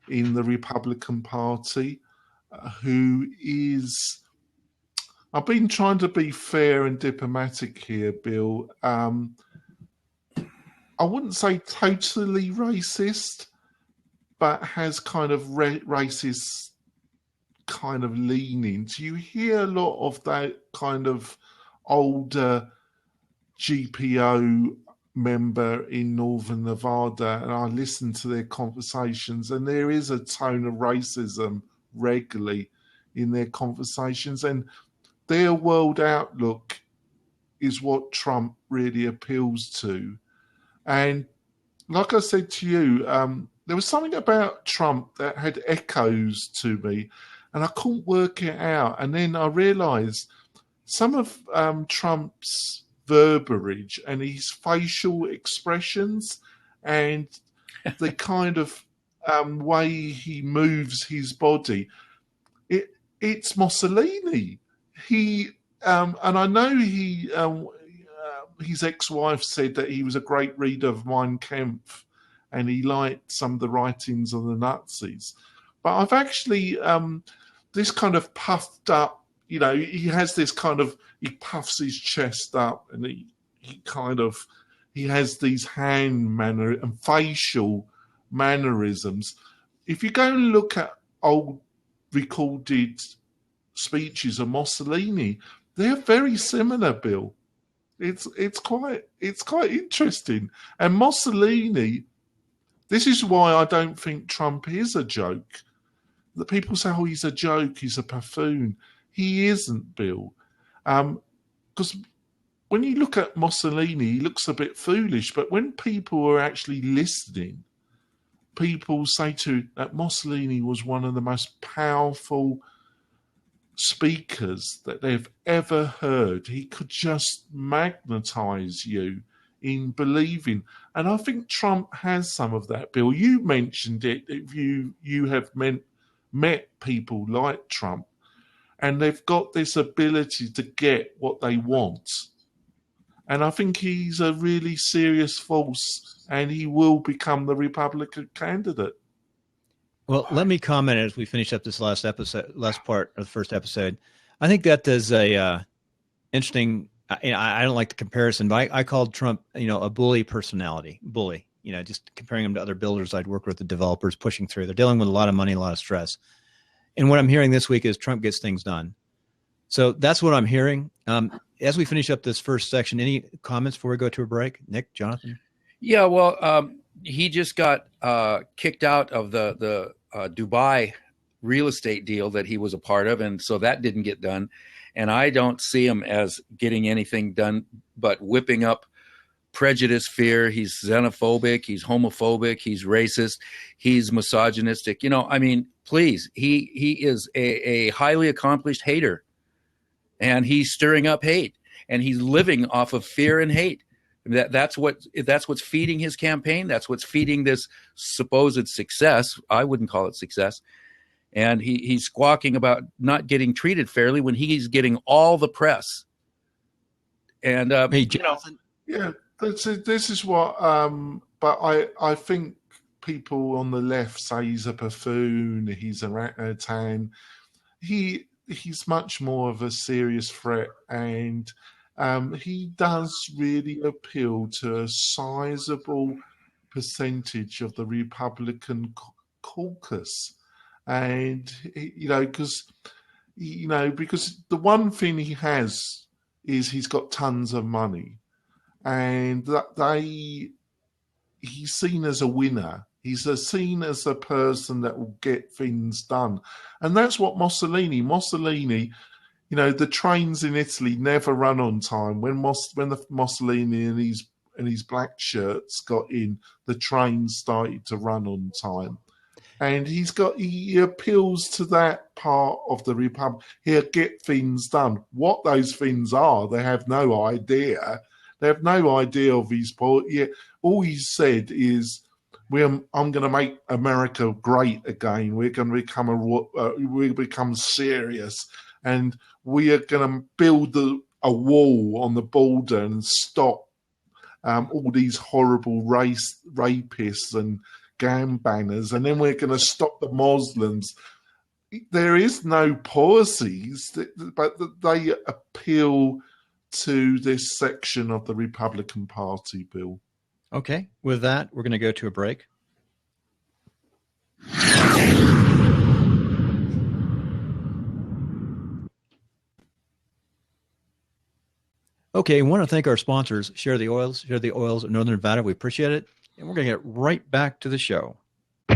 in the Republican Party who is... I've been trying to be fair and diplomatic here, Bill. I wouldn't say totally racist, but has kind of racist kind of leanings. You hear a lot of that kind of older GPO member in Northern Nevada, and I listen to their conversations, and there is a tone of racism regularly in their conversations, and their world outlook is what Trump really appeals to. And like I said to you, there was something about Trump that had echoes to me, and I couldn't work it out. And then I realized some of Trump's verbiage and his facial expressions and the kind of way he moves his body, it's Mussolini. He and I know he his ex-wife said that he was a great reader of Mein Kampf and he liked some of the writings of the Nazis. But I've actually this kind of puffed up, he has this kind of, he puffs his chest up and he has these hand manner and facial mannerisms. If you go and look at old recorded speeches of Mussolini, they're very similar, Bill. It's quite interesting. And Mussolini, this is why I don't think Trump is a joke. The people say, oh, he's a joke, he's a buffoon. He isn't, Bill. Because when you look at Mussolini, he looks a bit foolish, but when people are actually listening, people say that Mussolini was one of the most powerful speakers that they've ever heard. He could just magnetize you in believing. And I think Trump has some of that, Bill. You mentioned it. If you have met people like Trump, and they've got this ability to get what they want. And I think he's a really serious force, and he will become the Republican candidate. Well, let me comment as we finish up this last part of the first episode. I think that there's a interesting. I don't like the comparison, but I called Trump, a bully personality. Bully, just comparing him to other builders I'd worked with, the developers pushing through. They're dealing with a lot of money, a lot of stress. And what I'm hearing this week is Trump gets things done. So that's what I'm hearing. As we finish up this first section, any comments before we go to a break? Nick, Jonathan? Yeah, well, he just got kicked out of the Dubai real estate deal that he was a part of, and so that didn't get done. And I don't see him as getting anything done but whipping up prejudice, fear. He's xenophobic, he's homophobic, he's racist, he's misogynistic. I mean, please, he is a highly accomplished hater, and he's stirring up hate, and he's living off of fear and hate. That's what's feeding his campaign. That's what's feeding this supposed success. I wouldn't call it success. And he's squawking about not getting treated fairly when he's getting all the press. And hey, Jonathan. Yeah, this is what. But I think people on the left say he's a buffoon. He's a orangutan. He's much more of a serious threat, and he does really appeal to a sizable percentage of the Republican caucus. And, because the one thing he has is he's got tons of money, and he's seen as a winner. He's seen as a person that will get things done. And that's what Mussolini, the trains in Italy never run on time. When the Mussolini and his black shirts got in, the trains started to run on time. And he appeals to that part of the Republic. He'll get things done. What those things are, they have no idea. They have no idea of his point. Yeah, all he said is, I'm going to make America great again. We're going to we become serious, and we are going to build a wall on the border and stop all these horrible rapists and gangbangers, and then we're going to stop the Muslims. There is no policies, but they appeal to this section of the Republican Party, Bill. Okay. With that, we're going to go to a break. Okay. I want to thank our sponsors, Share the Oils of Northern Nevada. We appreciate it. And we're going to get right back to the show. A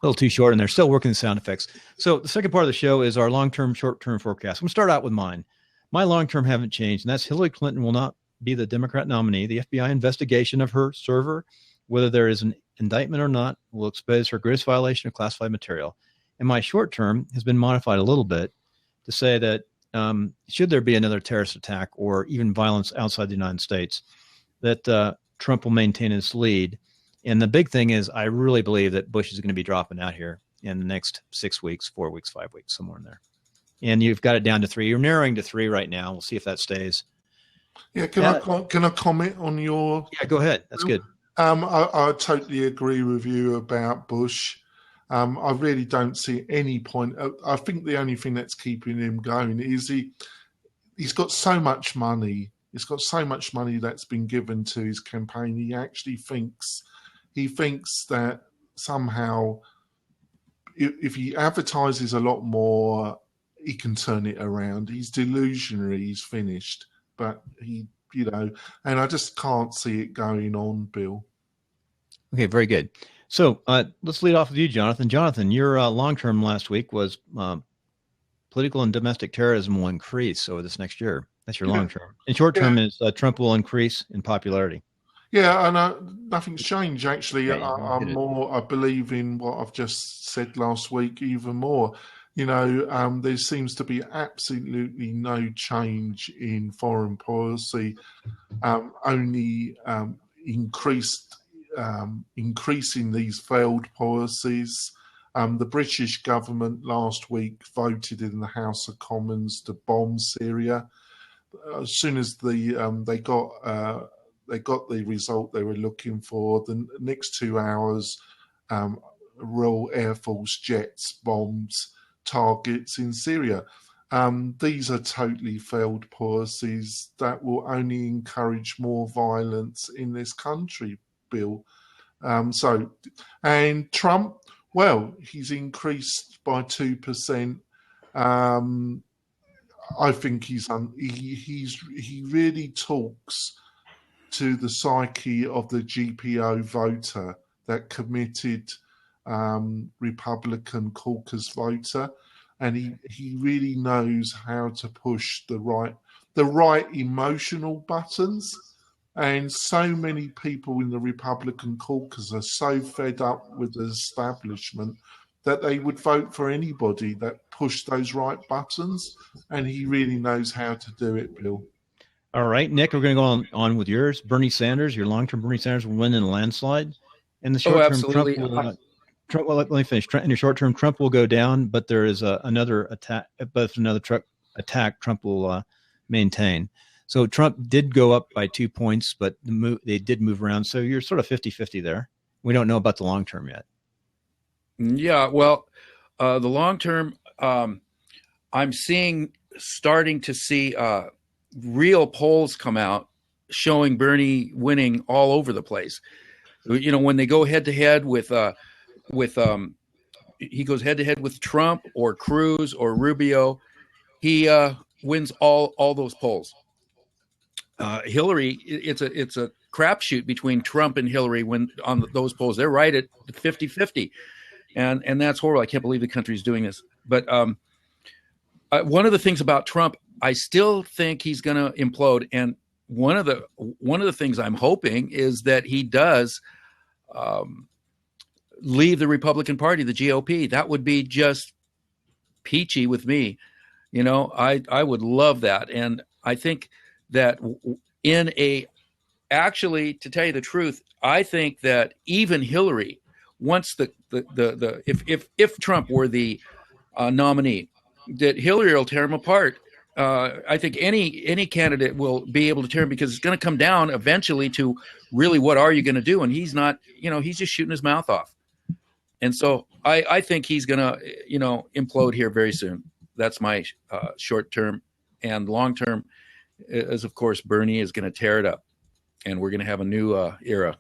little too short, and they're still working the sound effects. So the second part of the show is our long-term, short-term forecast. I'm going to start out with mine. My long-term haven't changed, and that's Hillary Clinton will not be the Democrat nominee. The FBI investigation of her server, whether there is an indictment or not, will expose her greatest violation of classified material. And my short-term has been modified a little bit to say that should there be another terrorist attack or even violence outside the United States, that Trump will maintain his lead. And the big thing is I really believe that Bush is going to be dropping out here in the next 6 weeks, 4 weeks, 5 weeks, somewhere in there. And you've got it down to 3. You're narrowing to 3 right now. We'll see if that stays. Yeah, can I comment on your... Yeah, go ahead. That's good. I totally agree with you about Bush. I really don't see any point. I think the only thing that's keeping him going is he's got so much money. He's got so much money that's been given to his campaign. He actually thinks that somehow if he advertises a lot more, he can turn it around. He's delusionary. He's finished. But and I just can't see it going on, Bill. Okay, very good. So let's lead off with you, Jonathan. Jonathan, your long-term last week was political and domestic terrorism will increase over this next year. That's your long-term. And short-term is Trump will increase in popularity. Yeah, and nothing's changed, actually. Okay, I believe in what I've just said last week even more. There seems to be absolutely no change in foreign policy, only increasing these failed policies. The British government last week voted in the House of Commons to bomb Syria. As soon as they got the result they were looking for, the next 2 hours, Royal Air Force jets bombed targets in Syria. These are totally failed policies that will only encourage more violence in this country, Bill. And Trump, well, he's increased by 2%. I think he really talks to the psyche of the GPO voter, that committed Republican caucus voter, and he really knows how to push the right emotional buttons. And so many people in the Republican caucus are so fed up with the establishment that they would vote for anybody that pushed those right buttons. And he really knows how to do it, Bill. All right, Nick, we're going to go on with yours. Bernie Sanders, your long-term Bernie Sanders will win in a landslide. In the short term, Trump will, let me finish. In the short term, Trump will go down, but there is another attack. But if another attack, Trump will maintain. So Trump did go up by 2 points, but they did move around. So you're sort of 50-50 there. We don't know about the long term yet. Yeah, well, the long term, I'm starting to see real polls come out showing Bernie winning all over the place. You know, when they go head to head with he goes head to head with Trump or Cruz or Rubio, he wins all those polls. Hillary, it's a crapshoot between Trump and Hillary when on those polls. They're right at 50-50. And that's horrible. I can't believe the country's doing this. But one of the things about Trump, I still think he's going to implode. And one of the things I'm hoping is that he does leave the Republican Party, the GOP. That would be just peachy with me. You know, I would love that. And I think that actually, to tell you the truth, I think that even Hillary, once if Trump were the nominee, that Hillary will tear him apart. I think any candidate will be able to tear him, because it's going to come down eventually to really what are you going to do? And he's not, he's just shooting his mouth off. And so I think he's going to, implode here very soon. That's my short term. And long term is, of course, Bernie is going to tear it up, and we're going to have a new era.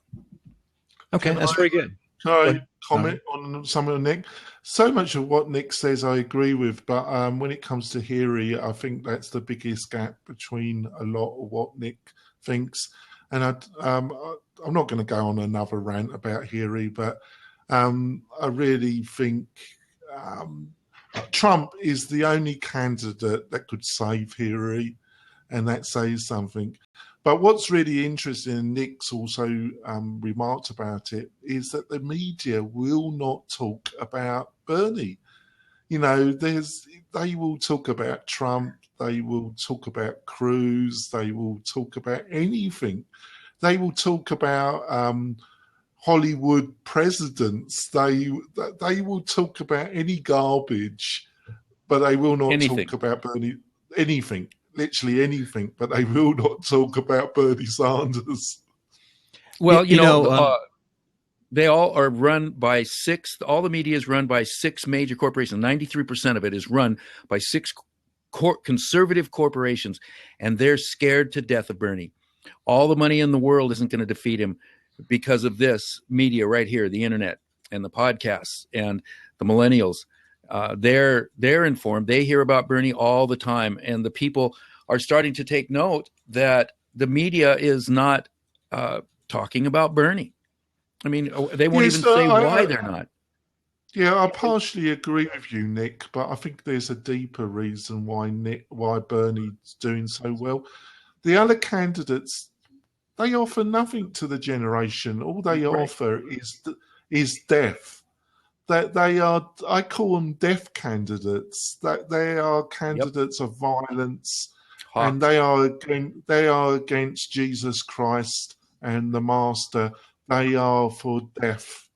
Okay, that's very good. Can I comment on some of Nick? So much of what Nick says I agree with, but when it comes to Hillary, I think that's the biggest gap between a lot of what Nick thinks. And I'm not going to go on another rant about Hillary, but I really think Trump is the only candidate that could save Hillary, and that says something. But what's really interesting, and Nick's also remarked about it, is that the media will not talk about Bernie. They will talk about Trump, they will talk about Cruz, they will talk about anything. They will talk about Hollywood presidents. They will talk about any garbage, but they will not talk about Bernie. Anything. Literally anything, but they will not talk about Bernie Sanders. Well, they all are run by all the media is run by 6 major corporations. 93% of it is run by 6 conservative corporations, and they're scared to death of Bernie. All the money in the world isn't going to defeat him because of this media right here, the internet and the podcasts and the millennials. They're informed. They hear about Bernie all the time, and the people are starting to take note that the media is not talking about Bernie. I mean, they won't even say why they're not. Yeah, I partially agree with you, Nick, but I think there's a deeper reason why Bernie's doing so well. The other candidates, they offer nothing to the generation. All they offer is death. That they are, I call them death candidates. That they are candidates of violence, and they are against Jesus Christ and the Master. They are for death.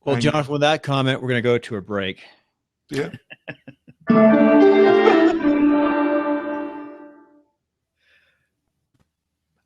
Well, Jonathan, with that comment, we're going to go to a break. Yeah.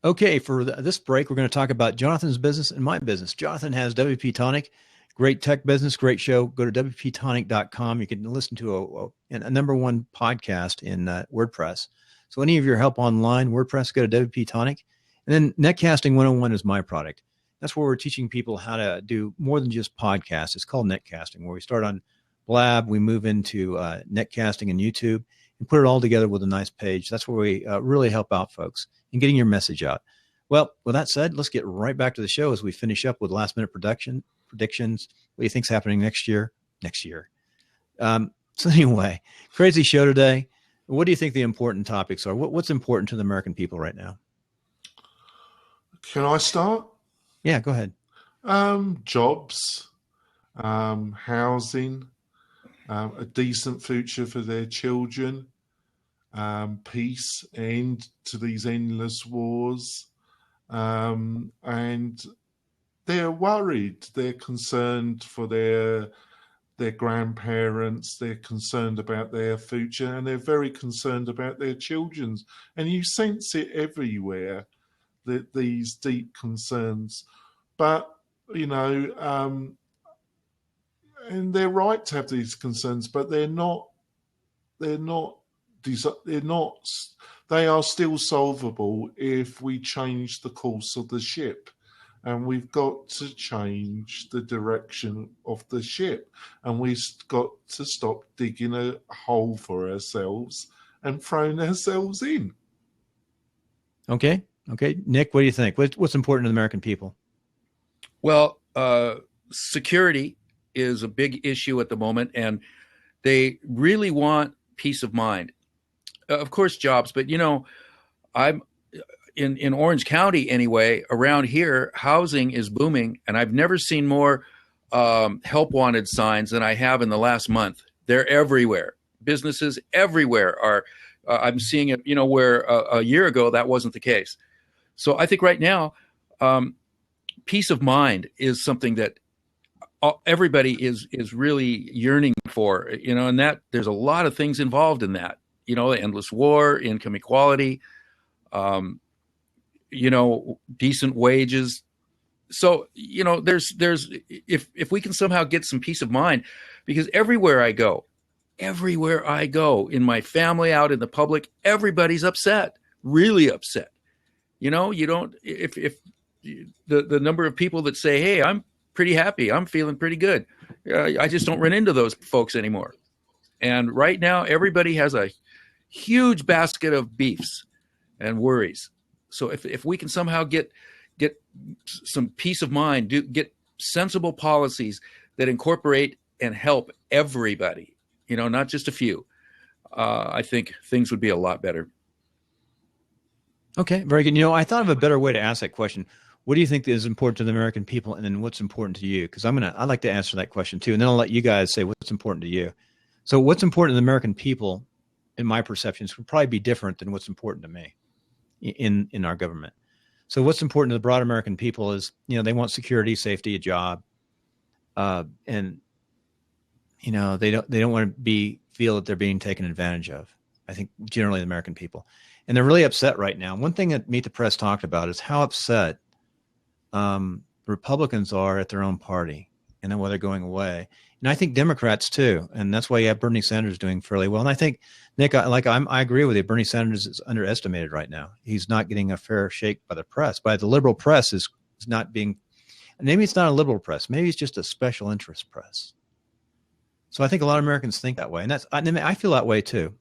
Okay, for this break, we're going to talk about Jonathan's business and my business. Jonathan has WP Tonic, great tech business, great show. Go to WPTonic.com. You can listen to a #1 podcast in WordPress. So any of your help online, WordPress, go to WP Tonic. And then Netcasting 101 is my product. That's where we're teaching people how to do more than just podcasts. It's called netcasting, where we start on Blab, we move into netcasting and YouTube, and put it all together with a nice page. That's where we really help out folks in getting your message out. Well, with that said, let's get right back to the show as we finish up with last minute predictions. What do you think's happening next year? So anyway, crazy show today. What do you think the important topics are? What's important to the American people right now? Can I start? Yeah, go ahead. Jobs, housing, a decent future for their children, peace, end to these endless wars. And they're worried. They're concerned for their grandparents. They're concerned about their future, and they're very concerned about their children's. And you sense it everywhere, that these deep concerns. But and they're right to have these concerns, but they are still solvable if we change the course of the ship. And we've got to change the direction of the ship. And we've got to stop digging a hole for ourselves and throwing ourselves in. Okay. Nick, what do you think? What's important to the American people? Well, security is a big issue at the moment, and they really want peace of mind. Of course, jobs, but I'm in Orange County anyway. Around here, housing is booming, and I've never seen more help wanted signs than I have in the last month. They're everywhere. Businesses everywhere are. I'm seeing it. Where a year ago that wasn't the case. So I think right now, peace of mind is something that everybody is really yearning for. And that there's a lot of things involved in that. Endless war, income equality, decent wages. So, there's if we can somehow get some peace of mind, because everywhere I go in my family, out in the public, everybody's upset, really upset. You don't, if the number of people that say, hey, I'm pretty happy, I'm feeling pretty good. I just don't run into those folks anymore. And right now, everybody has a huge basket of beefs and worries. So if we can somehow get some peace of mind, get sensible policies that incorporate and help everybody, not just a few, I think things would be a lot better. Okay, very good. I thought of a better way to ask that question. What do you think is important to the American people, and then what's important to you? Because I'd like to answer that question too, and then I'll let you guys say what's important to you. So what's important to the American people, in my perceptions, would probably be different than what's important to me in our government. So what's important to the broad American people is, they want security, safety, a job, and they don't want to feel that they're being taken advantage of. I think generally the American people, and they're really upset right now. One thing that Meet the Press talked about is how upset Republicans are at their own party, and then why they're going away. And I think Democrats too, and that's why you have Bernie Sanders doing fairly well. And I think, Nick, I agree with you. Bernie Sanders is underestimated right now. He's not getting a fair shake by the press. By the liberal press is not being. Maybe it's not a liberal press. Maybe it's just a special interest press. So I think a lot of Americans think that way, and I feel that way too.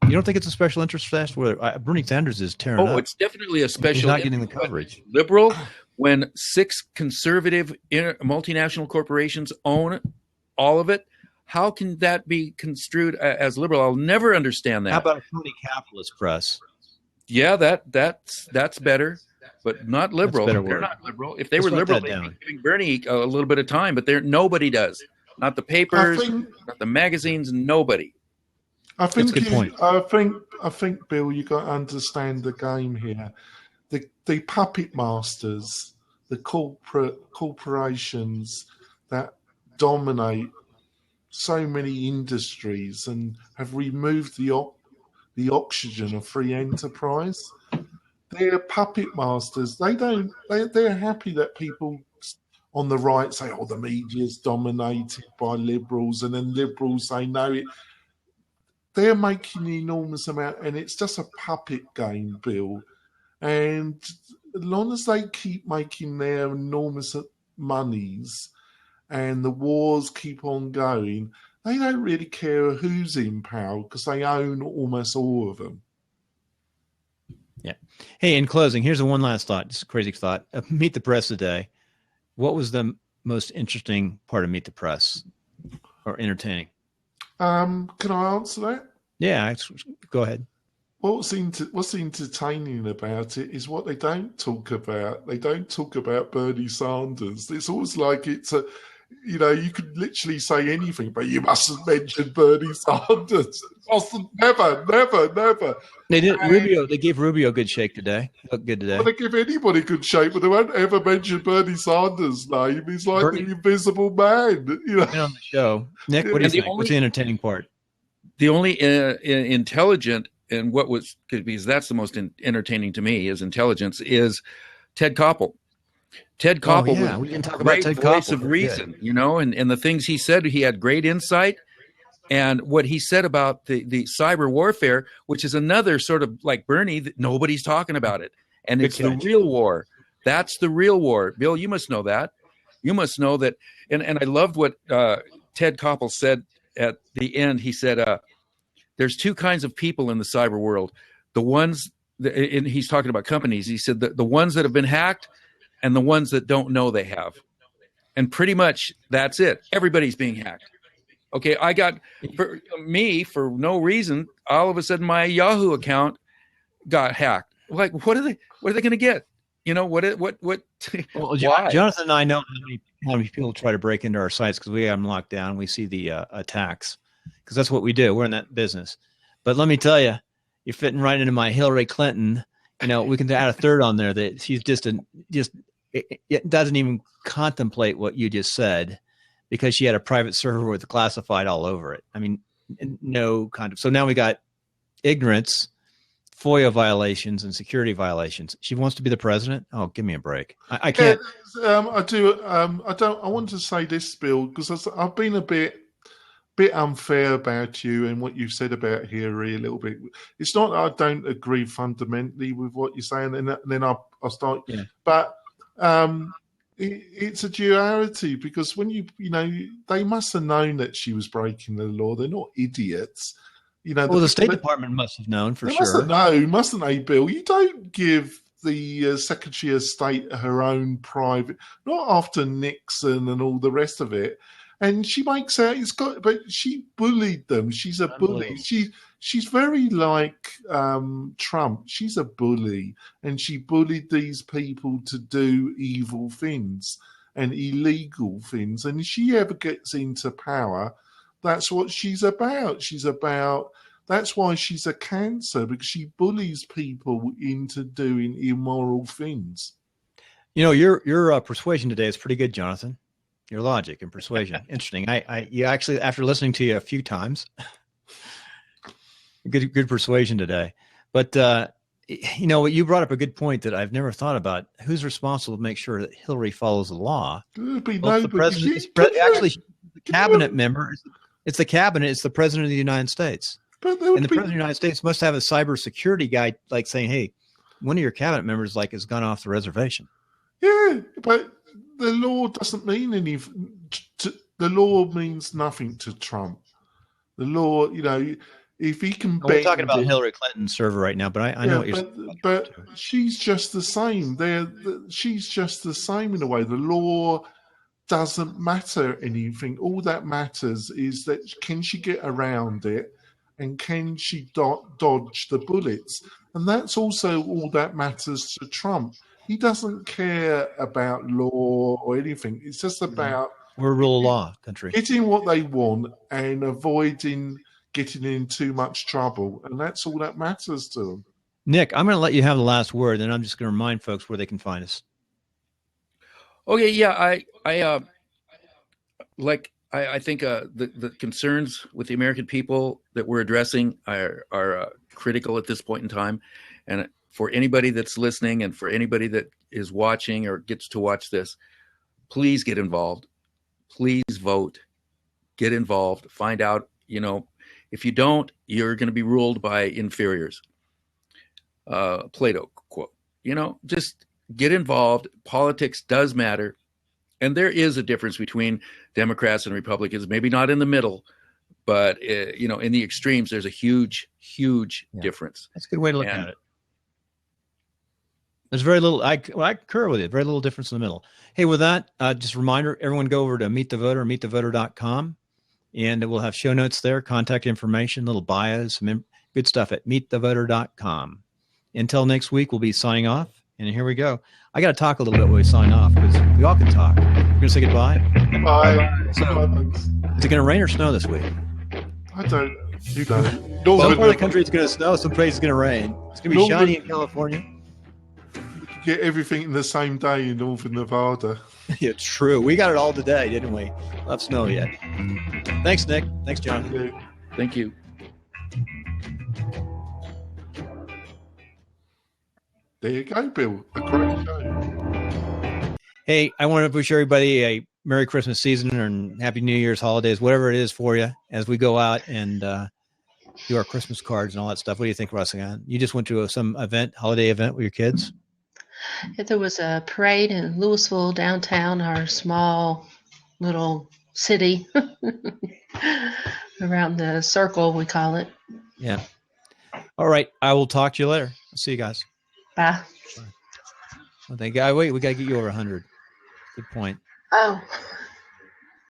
You don't think it's a special interest press where Bernie Sanders is tearing up? Oh, it's definitely a special. He's not getting the coverage. Liberal, when 6 conservative multinational corporations own all of it, how can that be construed as liberal? I'll never understand that. How about a crony capitalist press? Yeah, that's better, but not liberal. They're not liberal. If they were liberal, they'd be giving Bernie a little bit of time, but nobody does. Not the papers, not the magazines, nobody. I think That's a good point. I think, Bill, you got to understand the game here. The puppet masters, the corporations that dominate so many industries and have removed the oxygen of free enterprise. They're puppet masters. They're happy that people on the right say, "Oh, the media's dominated by liberals," and then liberals say, "No." They're making an enormous amount, and it's just a puppet game, Bill. And long as they keep making their enormous monies and the wars keep on going, they don't really care who's in power because they own almost all of them. Yeah. Hey, in closing, here's one last thought, just a crazy thought. Meet the Press today. What was the most interesting part of Meet the Press, or entertaining? Can I answer that? Yeah, go ahead. What's entertaining about it is what they don't talk about. They don't talk about Bernie Sanders. It's always like you could literally say anything, but you mustn't mention Bernie Sanders. Never. They did Rubio. They gave Rubio a good shake today. Looked good today. Well, they give anybody a good shake, but they won't ever mention Bernie Sanders' name. He's like the invisible man. Been on the show. Nick, what do you think? What's the entertaining part? The only intelligent, and what was, because that's the most entertaining to me, is intelligence, is Ted Koppel. Ted Koppel we can talk great about Ted voice Koppel. of reason, and the things he said, he had great insight. And what he said about the cyber warfare, which is another sort of like Bernie, that nobody's talking about it. And it's the real war. That's the real war. Bill, you must know that. You must know that. And I loved what Ted Koppel said at the end. He said, there's two kinds of people in the cyber world. The ones, and he's talking about companies. He said the ones that have been hacked and the ones that don't know they have. And pretty much that's it. Everybody's being hacked. Okay, I got, for no reason, all of a sudden my Yahoo account got hacked. Like, what are they going to get? Well, Well, why? Jonathan and I know how many people try to break into our sites because we have them locked down. We see the attacks because that's what we do. We're in that business. But let me tell you, you're fitting right into my Hillary Clinton. We can add a third on there that she's it doesn't even contemplate what you just said because she had a private server with classified all over it. I mean, no content. So now we got ignorance, FOIA violations, and security violations. She wants to be the president. Oh, give me a break. I can't. I do. I want to say this, Bill, because I've been a bit unfair about you and what you've said about Hillary a little bit. It's not that I don't agree fundamentally with what you're saying, and then I'll start. Yeah. But it's a duality because when they must have known that she was breaking the law. They're not idiots. Well, the State Department must have known for sure. Mustn't they, Bill? You don't give the Secretary of State her own private, not after Nixon and all the rest of it. And she makes out but she bullied them. She's a bully. She's very like Trump. She's a bully, and she bullied these people to do evil things and illegal things. And if she ever gets into power, that's what she's about. That's why she's a cancer, because she bullies people into doing immoral things. Your persuasion today is pretty good, Jonathan. Your logic and persuasion. Interesting. You actually, after listening to you a few times, good persuasion today. But you brought up a good point that I've never thought about. Who's responsible to make sure that Hillary follows the law? The president. Actually, the cabinet member. It's the cabinet. It's the president of the United States. And the president of the United States must have a cybersecurity guy, like saying, "Hey, one of your cabinet members has gone off the reservation." Yeah, but the law doesn't mean anything. The law means nothing to Trump. The law, if he can. We're talking about Hillary Clinton's server right now, but I know what you're saying. But she's just the same. She's just the same in a way. The law doesn't matter anything. All that matters is that can she get around it, and can she dodge the bullets? And that's also all that matters to Trump. He doesn't care about law or anything. It's just about we're a rule of law country, getting what they want and avoiding getting in too much trouble, and that's all that matters to them. Nick, I'm going to let you have the last word, and I'm just going to remind folks where they can find us. Okay, yeah, I think the concerns with the American people that we're addressing are critical at this point in time, and for anybody that's listening and for anybody that is watching or gets to watch this, please get involved. Please vote. Get involved. Find out, if you don't, you're going to be ruled by inferiors. Plato quote. Just get involved. Politics does matter. And there is a difference between Democrats and Republicans, maybe not in the middle, but, in the extremes, there's a huge, huge difference. That's a good way to look at it. There's very little, I concur with it, very little difference in the middle. Hey, with that, just a reminder, everyone go over to Meet the Voter, meetthevoter.com, and we'll have show notes there, contact information, little bios, some good stuff at meetthevoter.com. Until next week, we'll be signing off, and here we go. I got to talk a little bit when we sign off, because we all can talk. We're going to say goodbye. Bye. So, is it going to rain or snow this week? I don't. You know. Some part of the country it's going to snow, some places it's going to rain. It's going to be shiny in California. Get everything in the same day in northern Nevada. Yeah, true. We got it all today, didn't we? We'll have snow yet. Thanks, Nick. Thanks, John. Thank you. There you go, Bill. A great show. Hey, I want to wish everybody a Merry Christmas season and Happy New Year's holidays, whatever it is for you, as we go out and do our Christmas cards and all that stuff. What do you think, Russ? You just went to some holiday event with your kids? There was a parade in Louisville downtown, our small little city around the circle, we call it. Yeah. All right. I will talk to you later. I'll see you guys. Bye. Well, thank you. Wait, we got to get you over 100. Good point. Oh.